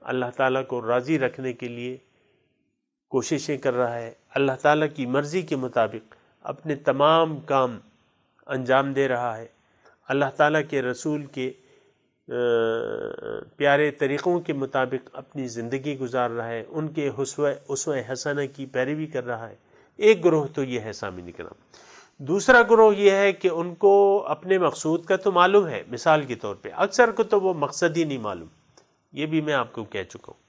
[SPEAKER 1] اللہ تعالیٰ کو راضی رکھنے کے لیے کوششیں کر رہا ہے، اللہ تعالیٰ کی مرضی کے مطابق اپنے تمام کام انجام دے رہا ہے، اللہ تعالیٰ کے رسول کے پیارے طریقوں کے مطابق اپنی زندگی گزار رہا ہے، ان کے اسوہ حسنہ کی پیروی کر رہا ہے۔ ایک گروہ تو یہ ہے سامعین کرام۔ دوسرا گروہ یہ ہے کہ ان کو اپنے مقصود کا تو معلوم ہے، مثال کے طور پہ اکثر کو تو وہ مقصد ہی نہیں معلوم، یہ بھی میں آپ کو کہہ چکا ہوں،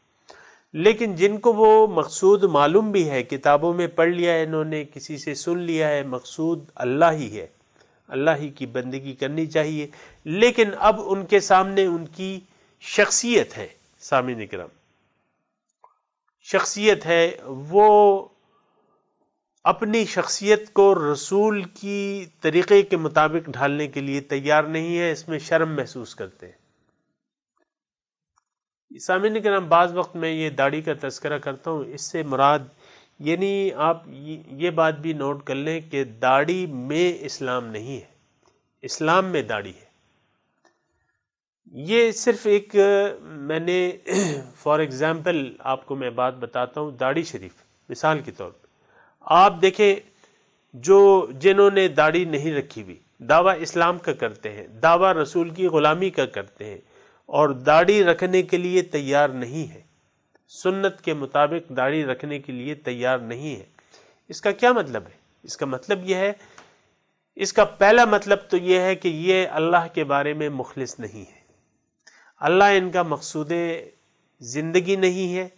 [SPEAKER 1] لیکن جن کو وہ مقصود معلوم بھی ہے، کتابوں میں پڑھ لیا ہے انہوں نے، کسی سے سن لیا ہے، مقصود اللہ ہی ہے، اللہ ہی کی بندگی کرنی چاہیے، لیکن اب ان کے سامنے ان کی شخصیت ہے سامعین کرام، شخصیت ہے، وہ اپنی شخصیت کو رسول کی طریقے کے مطابق ڈھالنے کے لیے تیار نہیں ہے، اس میں شرم محسوس کرتے ہیں۔ سامعین کرام، بعض وقت میں یہ داڑھی کا تذکرہ کرتا ہوں، اس سے مراد یعنی آپ یہ بات بھی نوٹ کر لیں کہ داڑھی میں اسلام نہیں ہے، اسلام میں داڑھی ہے۔ یہ صرف ایک میں نے فار ایگزامپل آپ کو میں بات بتاتا ہوں، داڑھی شریف مثال کے طور پہ آپ دیکھیں، جنہوں نے داڑھی نہیں رکھی ہوئی دعویٰ اسلام کا کرتے ہیں، دعویٰ رسول کی غلامی کا کرتے ہیں اور داڑھی رکھنے کے لیے تیار نہیں ہے، سنت کے مطابق داڑھی رکھنے کے لیے تیار نہیں ہے، اس کا کیا مطلب ہے؟ اس کا مطلب یہ ہے، اس کا پہلا مطلب تو یہ ہے کہ یہ اللہ کے بارے میں مخلص نہیں ہے، اللہ ان کا مقصود زندگی نہیں ہے۔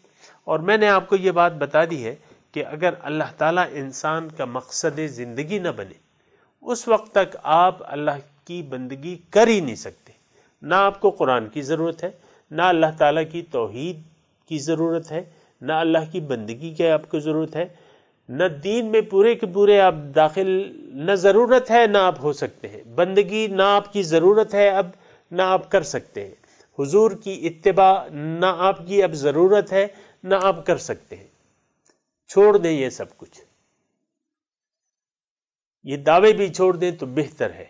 [SPEAKER 1] اور میں نے آپ کو یہ بات بتا دی ہے کہ اگر اللہ تعالیٰ انسان کا مقصد زندگی نہ بنے، اس وقت تک آپ اللہ کی بندگی کر ہی نہیں سکتے، نہ آپ کو قرآن کی ضرورت ہے، نہ اللہ تعالیٰ کی توحید کی ضرورت ہے، نہ اللہ کی بندگی کی آپ کو ضرورت ہے، نہ دین میں پورے کے پورے آپ داخل، نہ ضرورت ہے نہ آپ ہو سکتے ہیں، بندگی نہ آپ کی ضرورت ہے اب، نہ آپ کر سکتے ہیں، حضور کی اتباع نہ آپ کی اب ضرورت ہے نہ آپ کر سکتے ہیں، چھوڑ دیں یہ سب کچھ، یہ دعوے بھی چھوڑ دیں تو بہتر ہے۔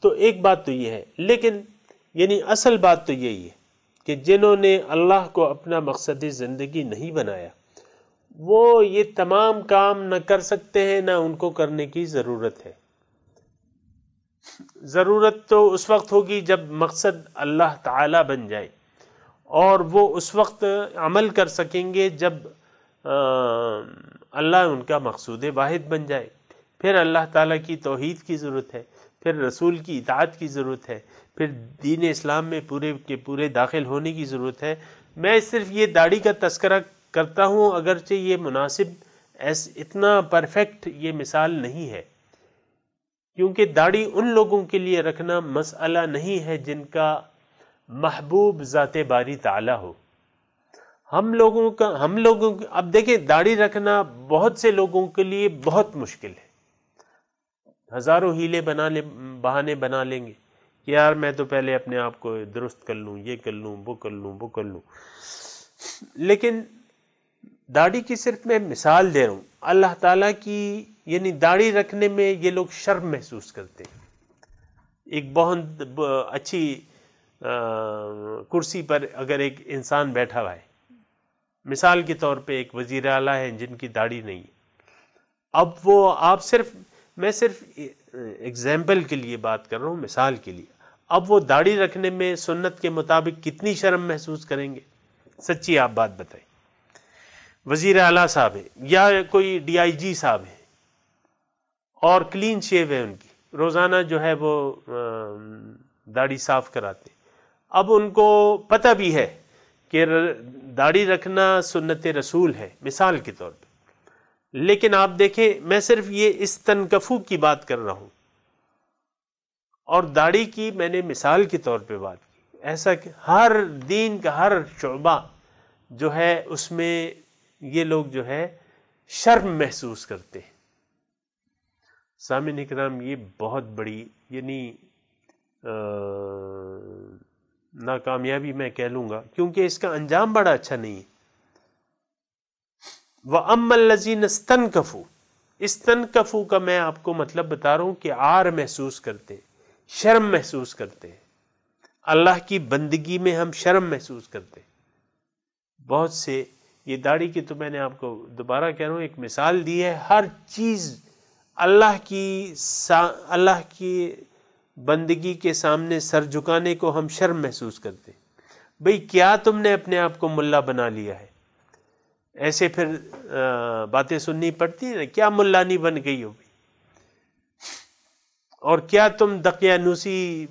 [SPEAKER 1] تو ایک بات تو یہ ہے، لیکن یعنی اصل بات تو یہی ہے کہ جنہوں نے اللہ کو اپنا مقصد زندگی نہیں بنایا، وہ یہ تمام کام نہ کر سکتے ہیں، نہ ان کو کرنے کی ضرورت ہے۔ ضرورت تو اس وقت ہوگی جب مقصد اللہ تعالی بن جائے، اور وہ اس وقت عمل کر سکیں گے جب اللہ ان کا مقصود واحد بن جائے، پھر اللہ تعالیٰ کی توحید کی ضرورت ہے، پھر رسول کی اطاعت کی ضرورت ہے، پھر دین اسلام میں پورے کے پورے داخل ہونے کی ضرورت ہے۔ میں صرف یہ داڑھی کا تذکرہ کرتا ہوں، اگرچہ یہ مناسب اتنا پرفیکٹ یہ مثال نہیں ہے، کیونکہ داڑھی ان لوگوں کے لیے رکھنا مسئلہ نہیں ہے جن کا محبوب ذات باری تعالی ہو۔ ہم لوگوں اب دیکھیں، داڑھی رکھنا بہت سے لوگوں کے لیے بہت مشکل ہے، ہزاروں ہیلے بہانے بنا لیں گے کہ یار میں تو پہلے اپنے آپ کو درست کر لوں، یہ کر لوں، وہ کر لوں، وہ کر لوں، لیکن داڑھی کی صرف میں مثال دے رہا ہوں۔ اللہ تعالیٰ کی یعنی داڑھی رکھنے میں یہ لوگ شرم محسوس کرتے ہیں۔ ایک بہت اچھی کرسی پر اگر ایک انسان بیٹھا ہوا ہے، مثال کے طور پہ ایک وزیر اعلیٰ ہے جن کی داڑھی نہیں، اب وہ میں صرف ایگزامپل کے لیے بات کر رہا ہوں، مثال کے لیے، اب وہ داڑھی رکھنے میں سنت کے مطابق کتنی شرم محسوس کریں گے؟ سچی آپ بات بتائیں۔ وزیر اعلیٰ صاحب ہیں یا کوئی ڈی آئی جی صاحب ہیں اور کلین شیو ہے ان کی، روزانہ جو ہے وہ داڑھی صاف کراتے، اب ان کو پتہ بھی ہے کہ داڑھی رکھنا سنت رسول ہے مثال کے طور پہ، لیکن آپ دیکھیں میں صرف یہ اس تنکفو کی بات کر رہا ہوں، اور داڑھی کی میں نے مثال کے طور پہ بات کی، ایسا کہ ہر دین کا ہر شعبہ جو ہے اس میں یہ لوگ جو ہے شرم محسوس کرتے ہیں۔ سامعین اکرام، یہ بہت بڑی یعنی ناکامیابی میں کہہ لوں گا، کیونکہ اس کا انجام بڑا اچھا نہیں ہے۔ وَأَمَّا الَّذِينَ اسْتَنْكَفُوا، استنکفو کا میں آپ کو مطلب بتا رہا ہوں کہ عار محسوس کرتے ہیں، شرم محسوس کرتے ہیں، اللہ کی بندگی میں ہم شرم محسوس کرتے ہیں۔ بہت سے یہ داڑھی کی تو میں نے آپ کو دوبارہ کہہ رہا ہوں ایک مثال دی ہے، ہر چیز اللہ کی بندگی کے سامنے سر جھکانے کو ہم شرم محسوس کرتے ہیں۔ بھئی کیا تم نے اپنے آپ کو ملا بنا لیا ہے؟ ایسے پھر باتیں سننی پڑتی ہیں نا، کیا ملانی بن گئی ہو، اور کیا تم دقیانوسی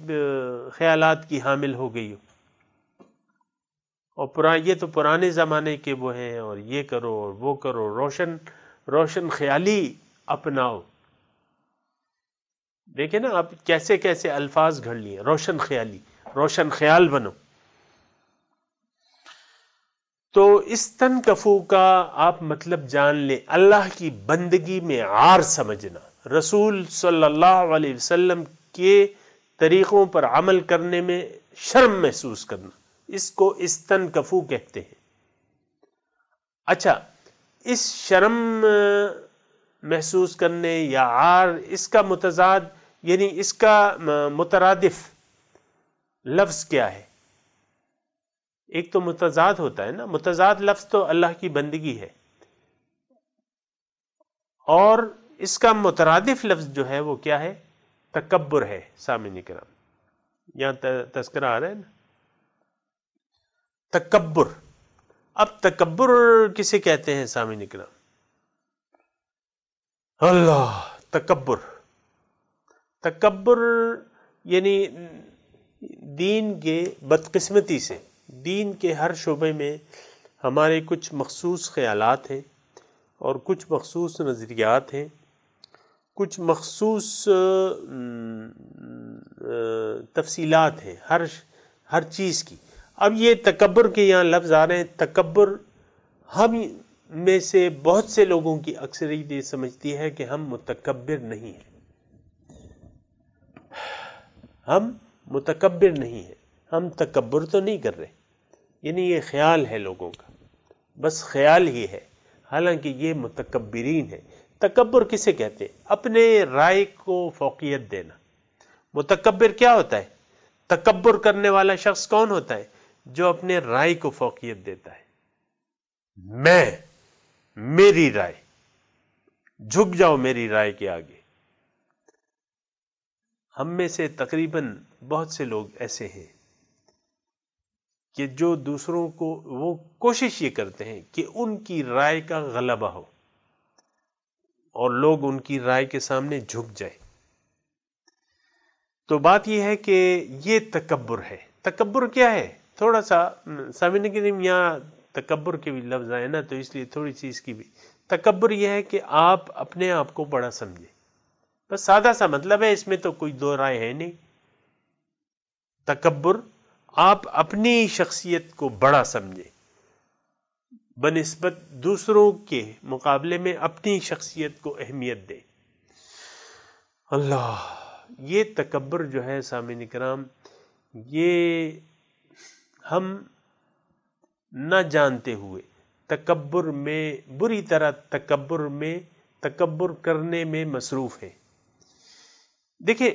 [SPEAKER 1] خیالات کی حامل ہو گئی ہو، اور یہ تو پرانے زمانے کے وہ ہیں، اور یہ کرو اور وہ کرو، روشن خیالی اپناؤ۔ دیکھیں نا آپ کیسے کیسے الفاظ گھڑ لیے، روشن خیالی، روشن خیال بنو۔ تو اس تنکفو کا آپ مطلب جان لیں، اللہ کی بندگی میں عار سمجھنا، رسول صلی اللہ علیہ وسلم کے طریقوں پر عمل کرنے میں شرم محسوس کرنا، اس کو استنکفو کہتے ہیں۔ اچھا، اس شرم محسوس کرنے یا عار، اس کا متضاد یعنی اس کا مترادف لفظ کیا ہے؟ ایک تو متضاد ہوتا ہے نا، متضاد لفظ تو اللہ کی بندگی ہے، اور اس کا مترادف لفظ جو ہے وہ کیا ہے؟ تکبر ہے۔ سامعین کرام، یہاں تذکرہ آ رہا ہے نا، تکبر۔ اب تکبر کسے کہتے ہیں سامعین کرام؟ اللہ، تکبر یعنی دین کے بدقسمتی سے، دین کے ہر شعبے میں ہمارے کچھ مخصوص خیالات ہیں، اور کچھ مخصوص نظریات ہیں، کچھ مخصوص تفصیلات ہیں ہر چیز کی۔ اب یہ تکبر کے یہاں لفظ آ رہے ہیں، تکبر ہم میں سے بہت سے لوگوں کی اکثریت یہ سمجھتی ہے کہ ہم متکبر نہیں ہیں، ہم متکبر نہیں ہیں، ہم تکبر تو نہیں کر رہے، یعنی یہ خیال ہے لوگوں کا، بس خیال ہی ہے، حالانکہ یہ متکبرین ہے۔ تکبر کسے کہتے ہیں؟ اپنے رائے کو فوقیت دینا۔ متکبر کیا ہوتا ہے؟ تکبر کرنے والا شخص کون ہوتا ہے؟ جو اپنے رائے کو فوقیت دیتا ہے، میری رائے، جھک جاؤ میری رائے کے آگے۔ ہم میں سے تقریباً بہت سے لوگ ایسے ہیں کہ جو دوسروں کو، وہ کوشش یہ کرتے ہیں کہ ان کی رائے کا غلبہ ہو اور لوگ ان کی رائے کے سامنے جھک جائیں۔ تو بات یہ ہے کہ یہ تکبر ہے۔ تکبر کیا ہے؟ تھوڑا سا سامعین کریم، یہاں تکبر کے بھی لفظ آئے نا، تو اس لیے تھوڑی سی اس کی بھی۔ تکبر یہ ہے کہ آپ اپنے آپ کو بڑا سمجھیں، بس سادہ سا مطلب ہے، اس میں تو کوئی دو رائے ہے نہیں۔ تکبر، آپ اپنی شخصیت کو بڑا سمجھیں، بنسبت دوسروں کے مقابلے میں اپنی شخصیت کو اہمیت دیں۔ اللہ، یہ تکبر جو ہے سامعین کرام، یہ ہم نہ جانتے ہوئے تکبر میں، بری طرح تکبر کرنے میں مصروف ہیں۔ دیکھیں،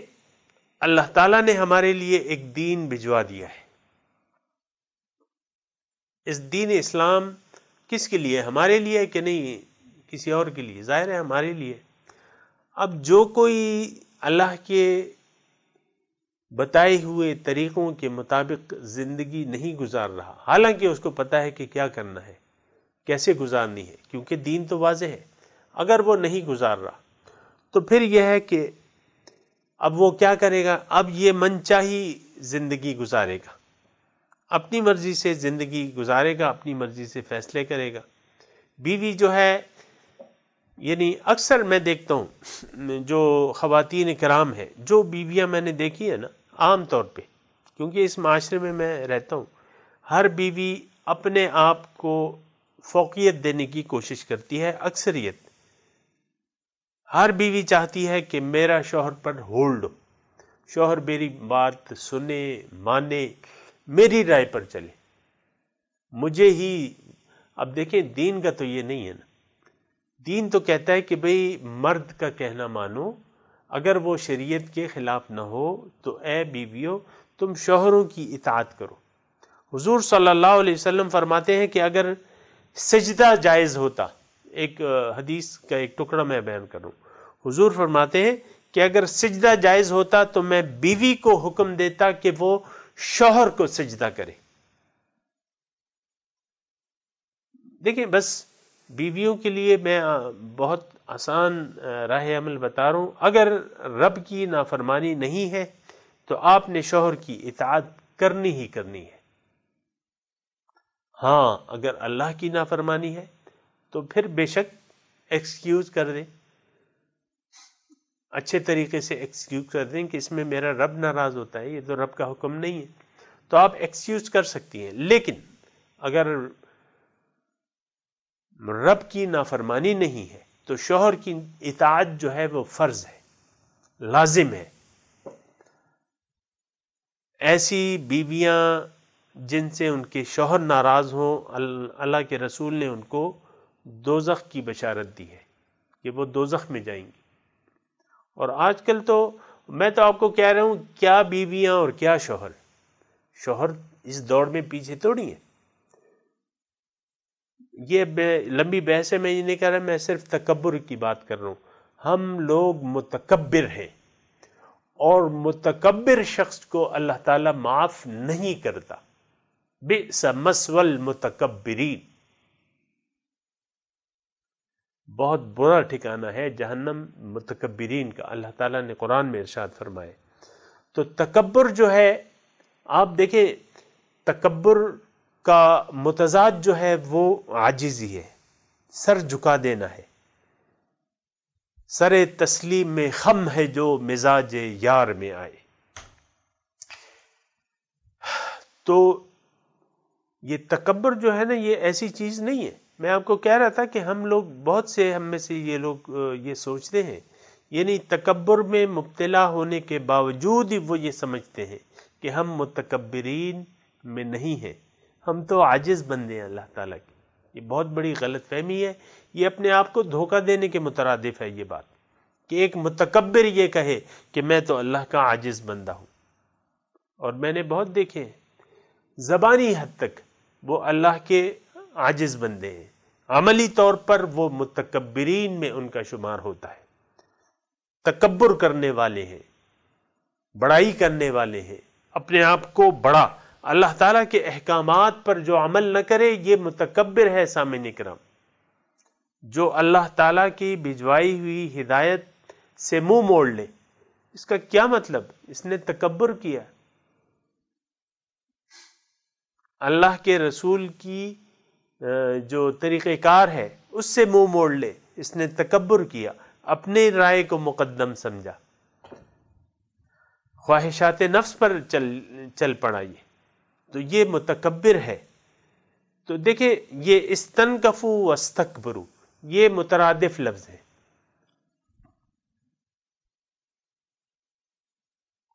[SPEAKER 1] اللہ تعالیٰ نے ہمارے لیے ایک دین بھجوا دیا ہے۔ اس دین اسلام کس کے لیے؟ ہمارے لیے کہ نہیں کسی اور کے لیے؟ ظاہر ہے ہمارے لیے۔ اب جو کوئی اللہ کے بتائے ہوئے طریقوں کے مطابق زندگی نہیں گزار رہا، حالانکہ اس کو پتہ ہے کہ کیا کرنا ہے، کیسے گزارنی ہے، کیونکہ دین تو واضح ہے، اگر وہ نہیں گزار رہا تو پھر یہ ہے کہ اب وہ کیا کرے گا؟ اب یہ من چاہی زندگی گزارے گا، اپنی مرضی سے زندگی گزارے گا، اپنی مرضی سے فیصلے کرے گا۔ بیوی جو ہے، یعنی اکثر میں دیکھتا ہوں جو خواتین کرام ہیں، جو بیویاں میں نے دیکھی ہے نا، عام طور پہ، کیونکہ اس معاشرے میں میں رہتا ہوں، ہر بیوی اپنے آپ کو فوقیت دینے کی کوشش کرتی ہے۔ اکثریت، ہر بیوی چاہتی ہے کہ میرا شوہر پر ہولڈ ہو، شوہر میری بات سنے، مانے، میری رائے پر چلے، مجھے ہی۔ اب دیکھیں، دین کا تو یہ نہیں ہے نا، دین تو کہتا ہے کہ بھئی مرد کا کہنا مانو، اگر وہ شریعت کے خلاف نہ ہو تو اے بیویو تم شوہروں کی اطاعت کرو۔ حضور صلی اللہ علیہ وسلم فرماتے ہیں کہ اگر سجدہ جائز ہوتا، ایک حدیث کا ایک ٹکڑا میں بیان کروں، حضور فرماتے ہیں کہ اگر سجدہ جائز ہوتا تو میں بیوی کو حکم دیتا کہ وہ شوہر کو سجدہ کرے۔ دیکھیں، بس بیویوں کے لیے میں بہت آسان راہ عمل بتا رہا ہوں. اگر رب کی نافرمانی نہیں ہے تو آپ نے شوہر کی اطاعت کرنی ہی کرنی ہے. ہاں اگر اللہ کی نافرمانی ہے تو پھر بے شک ایکسکیوز کر دیں، اچھے طریقے سے ایکسکیوز کر دیں کہ اس میں میرا رب ناراض ہوتا ہے، یہ تو رب کا حکم نہیں ہے، تو آپ ایکسکیوز کر سکتی ہیں. لیکن اگر رب کی نافرمانی نہیں ہے تو شوہر کی اطاعت جو ہے وہ فرض ہے، لازم ہے. ایسی بیویاں جن سے ان کے شوہر ناراض ہوں، اللہ کے رسول نے ان کو دوزخ کی بشارت دی ہے کہ وہ دوزخ میں جائیں گی. اور آج کل تو میں تو آپ کو کہہ رہا ہوں، کیا بیویاں اور کیا شوہر. شوہر اس دوڑ میں پیچھے توڑی ہیں. یہ لمبی بحث ہے، میں یہ نہیں کہہ رہا، میں صرف تکبر کی بات کر رہا ہوں. ہم لوگ متکبر ہیں اور متکبر شخص کو اللہ تعالیٰ معاف نہیں کرتا. بئس مثوى المتکبرین، بہت برا ٹھکانہ ہے جہنم متکبرین کا، اللہ تعالیٰ نے قرآن میں ارشاد فرمائے. تو تکبر جو ہے، آپ دیکھیں تکبر کا متضاد جو ہے وہ عاجزی ہے، سر جھکا دینا ہے. سر تسلیم میں خم ہے جو مزاج یار میں آئے. تو یہ تکبر جو ہے نا، یہ ایسی چیز نہیں ہے. میں آپ کو کہہ رہا تھا کہ ہم لوگ بہت سے، ہم میں سے یہ لوگ یہ سوچتے ہیں، یعنی تکبر میں مبتلا ہونے کے باوجود ہی وہ یہ سمجھتے ہیں کہ ہم متکبرین میں نہیں ہیں، ہم تو عاجز بندے ہیں اللہ تعالیٰ کے. یہ بہت بڑی غلط فہمی ہے. یہ اپنے آپ کو دھوکہ دینے کے مترادف ہے یہ بات کہ ایک متکبر یہ کہے کہ میں تو اللہ کا عاجز بندہ ہوں. اور میں نے بہت دیکھے ہیں زبانی حد تک وہ اللہ کے عاجز بندے ہیں، عملی طور پر وہ متکبرین میں ان کا شمار ہوتا ہے. تکبر کرنے والے ہیں، بڑائی کرنے والے ہیں، اپنے آپ کو بڑا، اللہ تعالیٰ کے احکامات پر جو عمل نہ کرے یہ متکبر ہے. سامعین کرام، جو اللہ تعالیٰ کی بھجوائی ہوئی ہدایت سے منہ موڑ لے، اس کا کیا مطلب؟ اس نے تکبر کیا. اللہ کے رسول کی جو طریقہ کار ہے اس سے منہ موڑ لے، اس نے تکبر کیا، اپنے رائے کو مقدم سمجھا، خواہشات نفس پر چل پڑا، تو یہ متکبر ہے. تو دیکھیں یہ استنکفوا واستکبروا یہ مترادف لفظ ہے.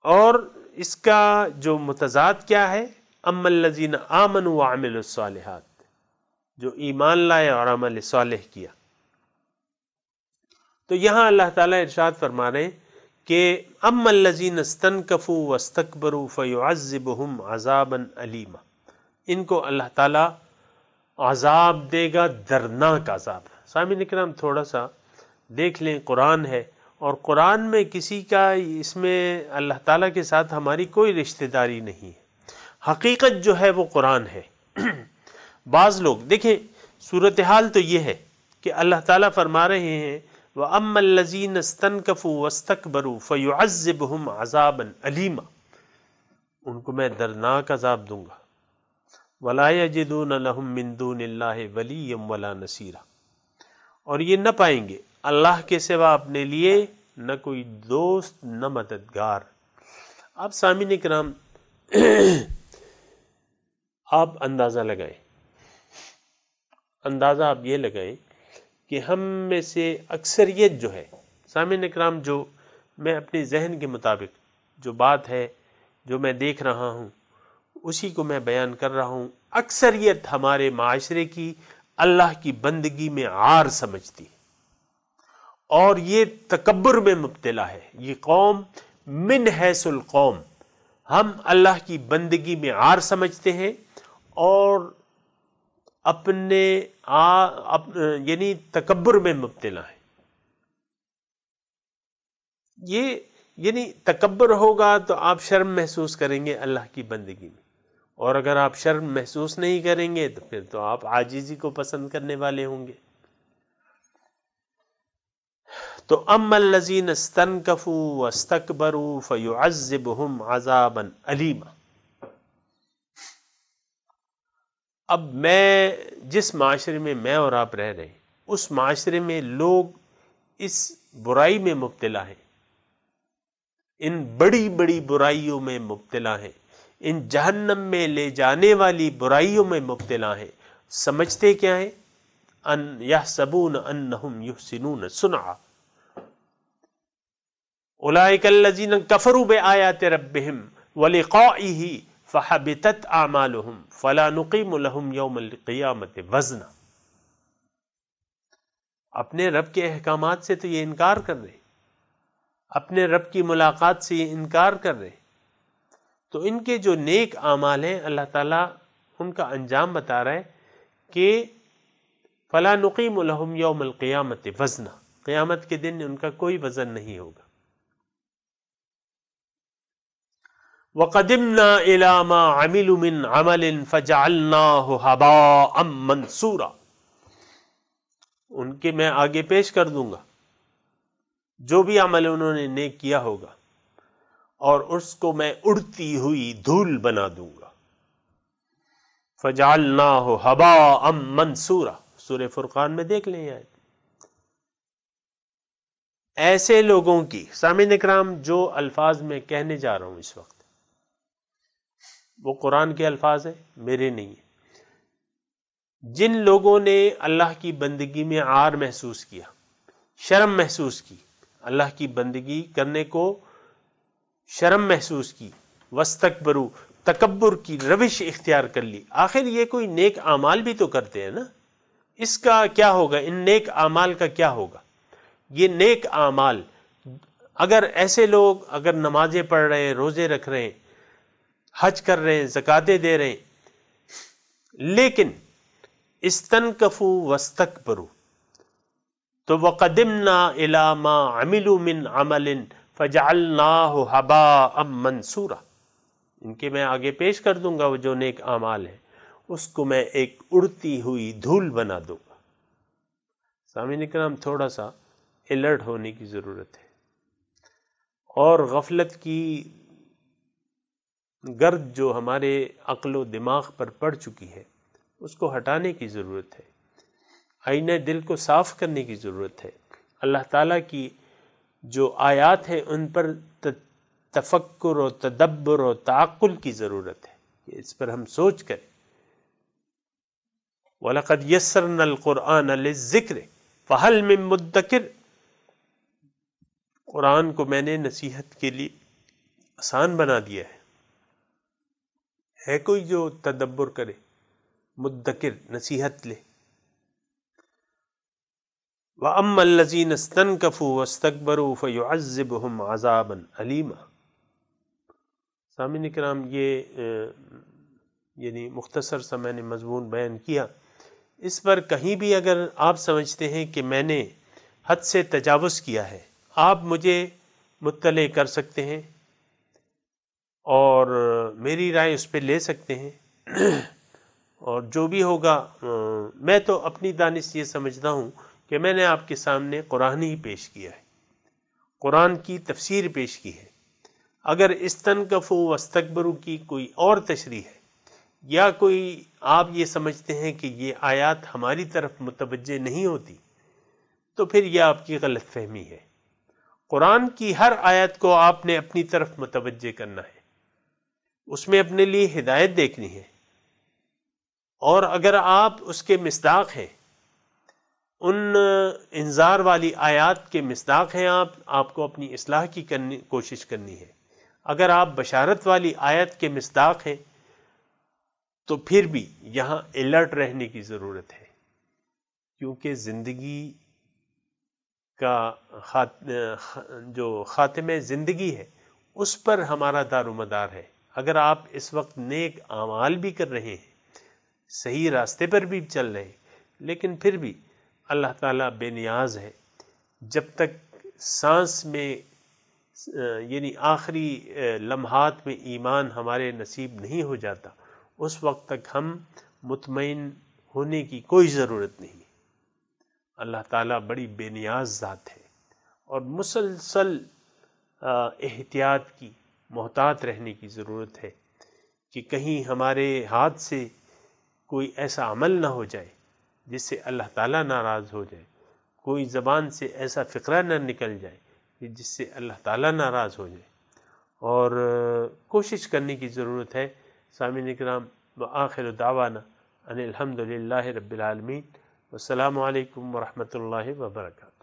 [SPEAKER 1] اور اس کا جو متضاد کیا ہے؟ اما الذین آمنوا وعملوا الصالحات، جو ایمان لائے اور عمل صالح کیا. تو یہاں اللہ تعالیٰ ارشاد فرما رہے ہیں کہ اما الذین استنکفوا واستکبروا فیعذبہم عذابا علیما، ان کو اللہ تعالیٰ عذاب دے گا، دردناک عذاب. سامعین کرام تھوڑا سا دیکھ لیں، قرآن ہے اور قرآن میں کسی کا، اس میں اللہ تعالیٰ کے ساتھ ہماری کوئی رشتہ داری نہیں ہے. حقیقت جو ہے وہ قرآن ہے. بعض لوگ دیکھیں، صورتحال تو یہ ہے کہ اللہ تعالیٰ فرما رہے ہیں وَأَمَّا الَّذِينَ اسْتَنْكَفُوا وَاسْتَكْبَرُوا فَيُعَذِّبُهُمْ عَذَابًا أَلِيمًا، ان کو میں دردناک عذاب دوں گا. وَلَا يَجِدُونَ لَهُم مِّن دُونِ اللَّهِ وَلِيًّا وَلَا نَصِيرًا، اور یہ نہ پائیں گے اللہ کے سوا اپنے لیے نہ کوئی دوست نہ مددگار. آپ سامعین کرام آپ اندازہ لگائیں، اندازہ آپ یہ لگائیں کہ ہم میں سے اکثریت جو ہے، سامعین اکرام، جو میں اپنے ذہن کے مطابق جو بات ہے، جو میں دیکھ رہا ہوں اسی کو میں بیان کر رہا ہوں، اکثریت ہمارے معاشرے کی اللہ کی بندگی میں عار سمجھتی ہے اور یہ تکبر میں مبتلا ہے. یہ قوم من حیث القوم، ہم اللہ کی بندگی میں عار سمجھتے ہیں اور اپنے یعنی تکبر میں مبتلا ہے. یہ یعنی تکبر ہوگا تو آپ شرم محسوس کریں گے اللہ کی بندگی میں، اور اگر آپ شرم محسوس نہیں کریں گے تو پھر تو آپ عاجزی کو پسند کرنے والے ہوں گے. تو اما الذین استنکفوا واستکبروا فیعذبہم عذابا علیما. اب میں جس معاشرے میں میں اور آپ رہ رہے ہیں اس معاشرے میں لوگ اس برائی میں مبتلا ہیں، ان بڑی بڑی برائیوں میں مبتلا ہیں، ان جہنم میں لے جانے والی برائیوں میں مبتلا ہیں. سمجھتے کیا ہیں؟ ان یحسبون انہم یحسنون صنعا اولئک الذین کفروا بآیات ربہم ولقائہ فحبطت اعمالہم فلا نقیم لہم یوم القیامۃ وزنا. اپنے رب کے احکامات سے تو یہ انکار کر رہے، اپنے رب کی ملاقات سے یہ انکار کر رہے، تو ان کے جو نیک اعمال ہیں اللہ تعالیٰ ان کا انجام بتا رہا ہے کہ فلا نقیم لہم یوم القیامۃ وزنا، قیامت کے دن ان کا کوئی وزن نہیں ہوگا. وَقَدِمْنَا إِلَى مَا عَمِلُوا مِنْ عَمَلٍ فَجَعَلْنَاهُ هَبَاءً مَنْثُورًا. ان کے میں آگے پیش کر دوں گا جو بھی عمل انہوں نے نیک کیا ہوگا اور اس کو میں اڑتی ہوئی دھول بنا دوں گا. فَجَعَلْنَاهُ هَبَاءً مَنْثُورًا، سورہ فرقان میں دیکھ لیں آیت. ایسے لوگوں کی، سامعین اکرام جو الفاظ میں کہنے جا رہا ہوں اس وقت وہ قرآن کے الفاظ ہیں، میرے نہیں ہیں. جن لوگوں نے اللہ کی بندگی میں عار محسوس کیا، شرم محسوس کی، اللہ کی بندگی کرنے کو شرم محسوس کی، واستکبروا، تکبر کی روش اختیار کر لی. آخر یہ کوئی نیک اعمال بھی تو کرتے ہیں نا، اس کا کیا ہوگا؟ ان نیک اعمال کا کیا ہوگا؟ یہ نیک اعمال اگر ایسے لوگ اگر نمازیں پڑھ رہے ہیں، روزے رکھ رہے ہیں، حج کر رہے ہیں، زکاتیں دے رہے ہیں، لیکن استنکفوا واستکبروا، تو وَقَدِمْنَا إِلَى مَا عَمِلُوا مِنْ عَمَلٍ فَجَعَلْنَاهُ هَبَاءً مَنْثُورًا. ان کے میں آگے پیش کر دوں گا وہ جو نیک اعمال ہیں اس کو میں ایک اڑتی ہوئی دھول بنا دوں گا. سامعین کرام تھوڑا سا الرٹ ہونے کی ضرورت ہے اور غفلت کی گرد جو ہمارے عقل و دماغ پر پڑ چکی ہے اس کو ہٹانے کی ضرورت ہے، آئینہ دل کو صاف کرنے کی ضرورت ہے. اللہ تعالیٰ کی جو آیات ہیں ان پر تفکر و تدبر و تعقل کی ضرورت ہے کہ اس پر ہم سوچ کریں. وَلَقَدْ يَسَّرْنَا الْقُرْآنَ لِلذِّكْرِ فَهَلْ مِن مُدَّكِرٍ. قرآن کو میں نے نصیحت کے لیے آسان بنا دیا ہے کوئی جو تدبر کرے، مدکر، نصیحت لے. وَأَمَّا الَّذِينَ اسْتَنْكَفُوا وَاسْتَكْبَرُوا فَيُعَذِّبُهُمْ عَذَابًا أَلِيمًا. سامعین کرام یہ یعنی مختصر سا میں نے مضمون بیان کیا. اس پر کہیں بھی اگر آپ سمجھتے ہیں کہ میں نے حد سے تجاوز کیا ہے آپ مجھے مطلع کر سکتے ہیں اور میری رائے اس پہ لے سکتے ہیں اور جو بھی ہوگا میں تو اپنی دانش یہ سمجھتا ہوں کہ میں نے آپ کے سامنے قرآن ہی پیش کیا ہے، قرآن کی تفسیر پیش کی ہے. اگر استنکفوا واستکبروا کی کوئی اور تشریح ہے یا کوئی آپ یہ سمجھتے ہیں کہ یہ آیات ہماری طرف متوجہ نہیں ہوتی تو پھر یہ آپ کی غلط فہمی ہے. قرآن کی ہر آیت کو آپ نے اپنی طرف متوجہ کرنا ہے، اس میں اپنے لیے ہدایت دیکھنی ہے، اور اگر آپ اس کے مصداق ہیں، ان انذار والی آیات کے مصداق ہیں، آپ کو اپنی اصلاح کی کوشش کرنی ہے. اگر آپ بشارت والی آیت کے مصداق ہیں تو پھر بھی یہاں الرٹ رہنے کی ضرورت ہے، کیونکہ زندگی کا جو خاتمہ زندگی ہے اس پر ہمارا دار و مدار ہے. اگر آپ اس وقت نیک اعمال بھی کر رہے ہیں، صحیح راستے پر بھی چل رہے ہیں، لیکن پھر بھی اللہ تعالیٰ بے نیاز ہے. جب تک سانس میں یعنی آخری لمحات میں ایمان ہمارے نصیب نہیں ہو جاتا اس وقت تک ہم مطمئن ہونے کی کوئی ضرورت نہیں. اللہ تعالیٰ بڑی بے نیاز ذات ہے اور مسلسل احتیاط کی، محتاط رہنے کی ضرورت ہے کہ کہیں ہمارے ہاتھ سے کوئی ایسا عمل نہ ہو جائے جس سے اللہ تعالیٰ ناراض ہو جائے، کوئی زبان سے ایسا فقرہ نہ نکل جائے کہ جس سے اللہ تعالیٰ ناراض ہو جائے، اور کوشش کرنے کی ضرورت ہے۔ سامعین کرام، وآخر دعوانا ان الحمد للہ رب العالمین، والسلام علیکم ورحمۃ اللہ وبرکاتہ۔